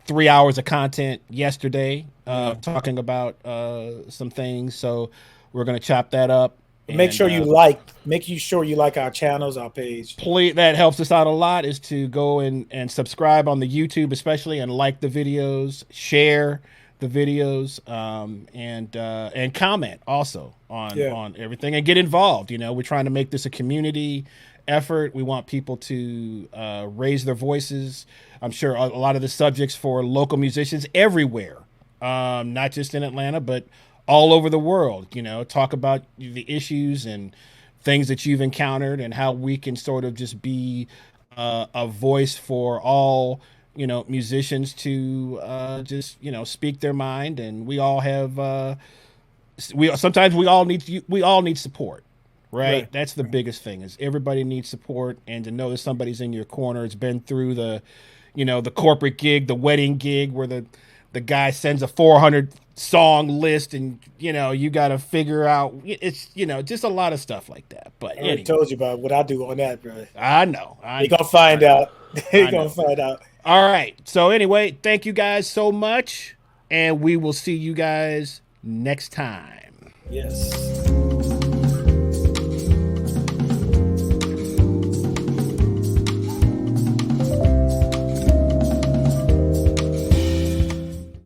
3 hours of content yesterday talking about some things. So we're going to chop that up.
Make sure you like our channels, our page.
Please, that helps us out a lot, is to go and subscribe on the YouTube especially, and like the videos, share the videos, and comment also on everything, and get involved. We're trying to make this a community effort. We want people to raise their voices. I'm sure a lot of the subjects for local musicians everywhere, not just in Atlanta, but all over the world, talk about the issues and things that you've encountered, and how we can sort of just be a voice for all, musicians to just, speak their mind. And we all have, sometimes we all need support, right? That's the biggest thing, is everybody needs support, and to know that somebody's in your corner. It's been through the corporate gig, the wedding gig, where the guy sends a 400 song list, and you got to figure out, it's just a lot of stuff like that. But
I told you about what I do on that, bro.
I know.
You're gonna find out. You're gonna find out.
All right. So anyway, thank you guys so much, and we will see you guys next time.
Yes.